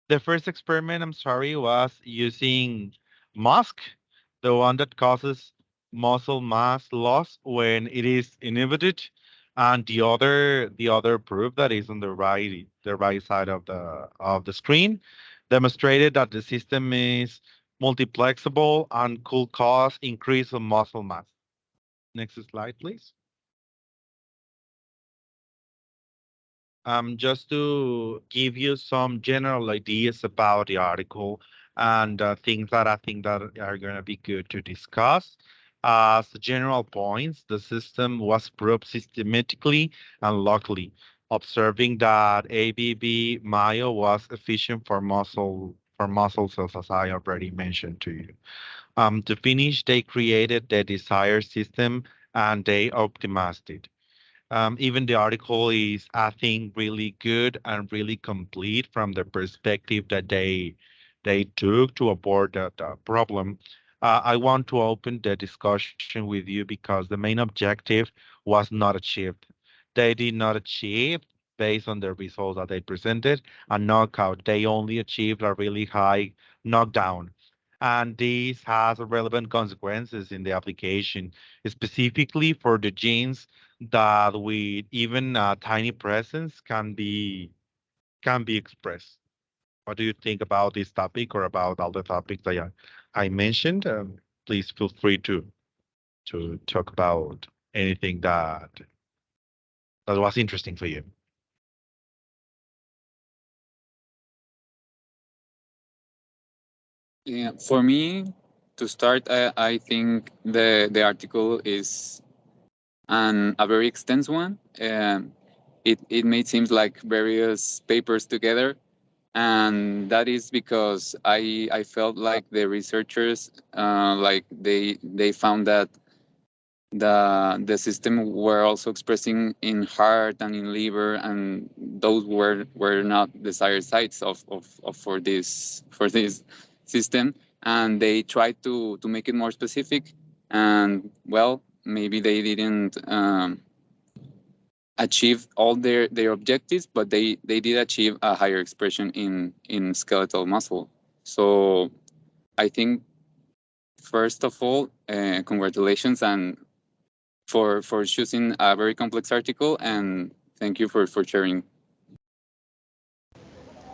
The first experiment, I'm sorry, was using musk, the one that causes muscle mass loss when it is inhibited, and the other proof that is on the right side of the screen demonstrated that the system is multiplexable and could cause increase of muscle mass. Next slide, please. Just to give you some general ideas about the article and things that I think that are going to be good to discuss. As general points, the system was proved systematically and locally, observing that ABB Maya was efficient for muscle cells, as I already mentioned to you. To finish, they created the desired system and they optimized it. Even the article is, I think, really good and really complete from the perspective that they took to abort the problem. I want to open the discussion with you because the main objective was not achieved. They did not achieve, based on the results that they presented, a knockout. They only achieved a really high knockdown. And this has relevant consequences in the application, specifically for the genes that with even a tiny presence can be expressed. What do you think about this topic or about all the topics that I mentioned? Please feel free to talk about anything that was interesting for you. Yeah, for me, to start, I think the article is a very extensive one. It made seems like various papers together, and that is because I felt like the researchers like they found that the system were also expressing in heart and in liver, and those were not desired sites of for this system, and they tried to make it more specific, and well, maybe they didn't achieve all their objectives, but they did achieve a higher expression in skeletal muscle. So I think first of all, congratulations and for choosing a very complex article, and thank you for sharing.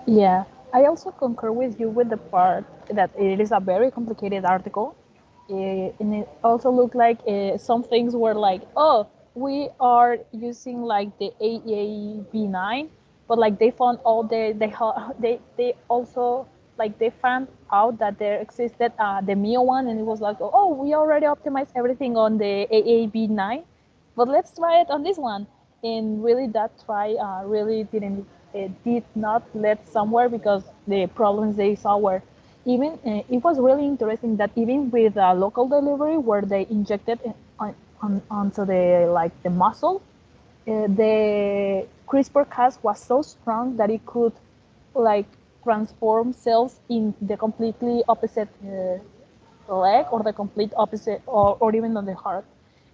Yeah, I also concur with you with the part that it is a very complicated article. And it also looked like some things were like, oh, we are using like the AAB9, but like they found all they also like they found out that there existed the Mio one, and it was like, oh, we already optimized everything on the AAB9, but let's try it on this one. And really, that try really did not lead somewhere because the problems they saw were even it was really interesting that even with local delivery where they injected onto the muscle, the CRISPR-Cas was so strong that it could like transform cells in the completely opposite leg or the complete opposite or even on the heart.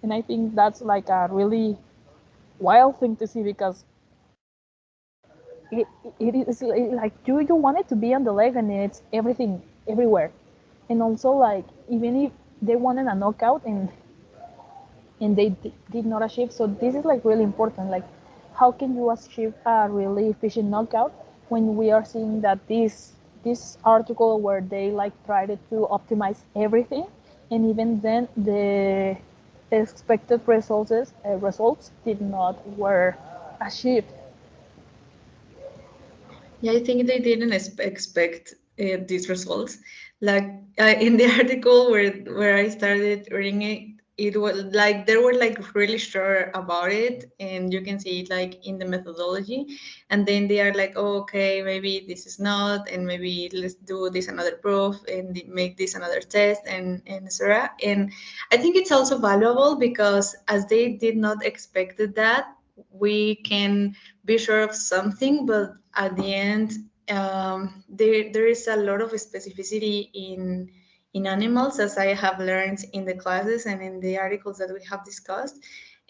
And I think that's like a really wild thing to see because it is like you want it to be on the leg, and it's everything everywhere. And also, like, even if they wanted a knockout and they did not achieve, so this is like really important. Like, how can you achieve a really efficient knockout when we are seeing that this article where they like tried to optimize everything, and even then the expected results did not were achieved. Yeah, I think they didn't expect these results. Like in the article where I started reading it, it was like they were like really sure about it, and you can see it like in the methodology. And then they are like, oh, okay, maybe this is not, and maybe let's do this another proof and make this another test, and etc. And I think it's also valuable because as they did not expected that, we can be sure of something, but at the end, there is a lot of specificity in animals, as I have learned in the classes and in the articles that we have discussed,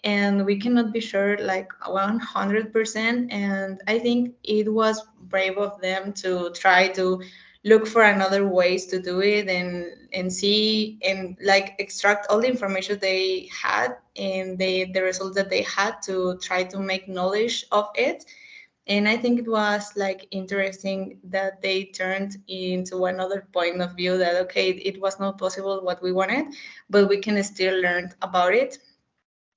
and we cannot be sure like 100%. And I think it was brave of them to try to look for another ways to do it, and see and like extract all the information they had and the results that they had to try to make knowledge of it. And I think it was like interesting that they turned into another point of view that okay, it was not possible what we wanted, but we can still learn about it.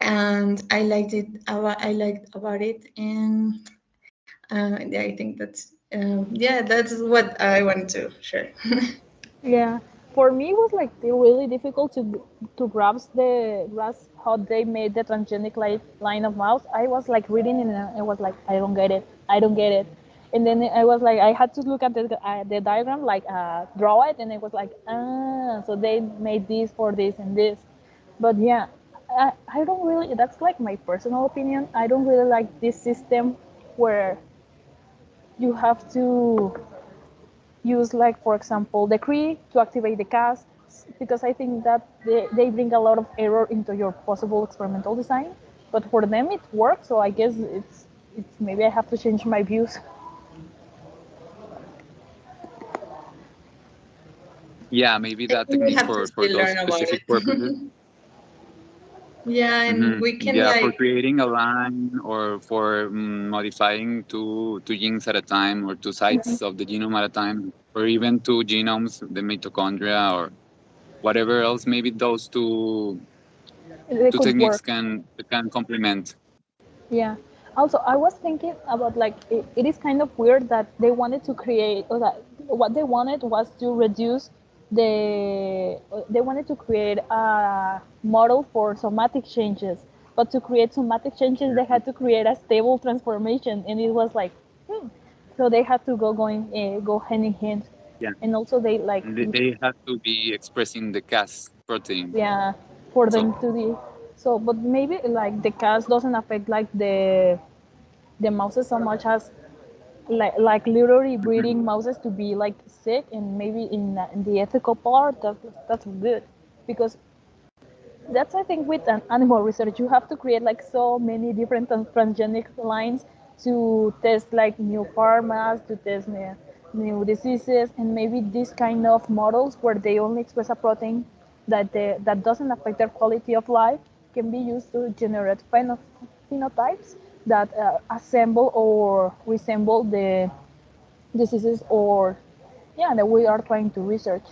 And I liked it. I liked about it, and yeah, I think that's yeah, that's what I wanted to share. Yeah, for me it was like really difficult to grasp how they made the transgenic line of mouse. I was like reading and I was like, I don't get it, I don't get it. And then I was like, I had to look at the diagram, like draw it, and it was like, so they made this for this and this. But yeah, I don't really. That's like my personal opinion. I don't really like this system where you have to use, like, for example, the Cree to activate the Cas, because I think that they bring a lot of error into your possible experimental design. But for them it works, so I guess it's maybe I have to change my views. Yeah, maybe I that think we technique have to for still those learn about specific it. purposes. Yeah, and we can Yeah, for like creating a line or for modifying two genes at a time, or two sites of the genome at a time, or even two genomes, the mitochondria or whatever else. Maybe those They two could techniques work. can complement. Yeah. Also, I was thinking about, like, it is kind of weird that they wanted to create, or that what they wanted was to reduce they wanted to create a model for somatic changes, but to create somatic changes they had to create a stable transformation, and it was like, so they had to go hand in hand. Yeah, And also they like, they have to be expressing the Cas protein. yeah, for So them to the, so, but maybe like the Cas doesn't affect like the mouses so much as like literally breeding mouses to be like sick, and maybe in the ethical part that's good, because that's, I think, with an animal research you have to create like so many different transgenic lines to test like new pharmas, to test new diseases, and maybe these kind of models where they only express a protein that doesn't affect their quality of life can be used to generate phenotypes that assemble or resemble the diseases, or yeah, that we are trying to research.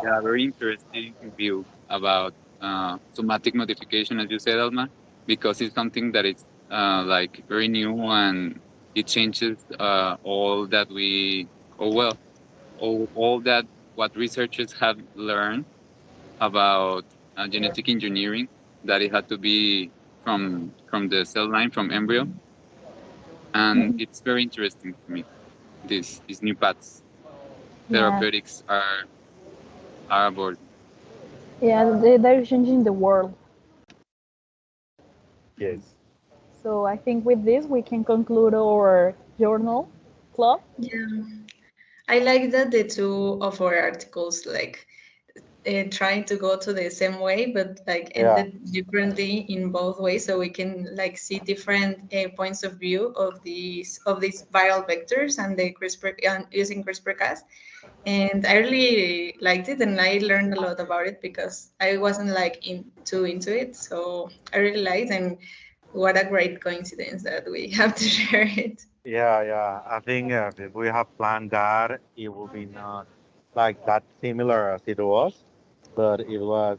yeah, very interesting view about somatic modification, as you said, Alma, because it's something that is like very new, and it changes all that or well, all that what researchers have learned about genetic engineering, that it had to be from the cell line, from embryo, and it's very interesting to me. These new paths, Yeah, therapeutics are aboard. yeah, they're changing the world. Yes. So I think with this we can conclude our journal club. yeah. I like that the two of our articles like trying to go to the same way, but like Yeah. ended differently in both ways, so we can like see different points of view of these viral vectors and the CRISPR and using CRISPR-Cas. And I really liked it, and I learned a lot about it because I wasn't like too into it. So I really liked, and what a great coincidence that we have to share it. Yeah. I think if we have planned that, it will be not like that similar as it was, but it was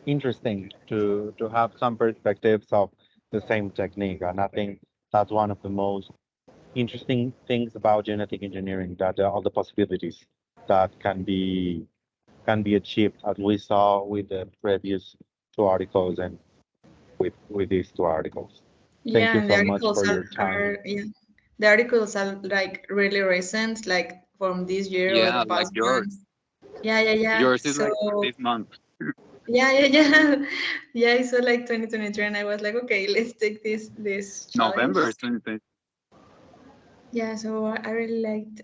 interesting to have some perspectives of the same technique, and I think that's one of the most interesting things about genetic engineering, that all the possibilities that can be achieved, as we saw with the previous two articles and with these two articles. Thank Yeah, you and the so much articles for your time. yeah, the articles are like really recent, like from this year or Yeah, the like past yours. months. Yeah. Yours is So like for this month. yeah. Yeah, I saw like 2023, and I was like, okay, let's take this challenge. November 2020. Yeah, so I really liked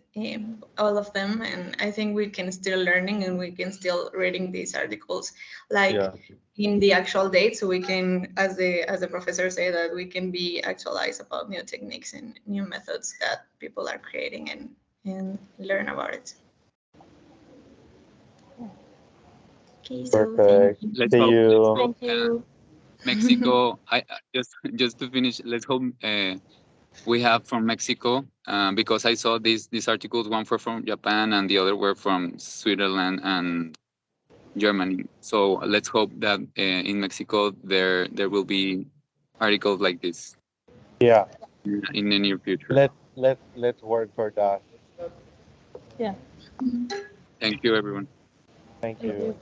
all of them, and I think we can still learning and we can still reading these articles like Yeah. in the actual date, so we can, as the professor said, that we can be actualized about new techniques and new methods that people are creating and learn about it. Okay, so Perfect. thank you. Let's See hope. you. Let's hope. Thank you. Mexico. I just to finish. Let's hope we have from Mexico, because I saw these articles. One from Japan and the other were from Switzerland and Germany. So let's hope that in Mexico there will be articles like this Yeah. in the near future. Let's work for that. Yeah. Thank you, everyone. Thank Thank you. you.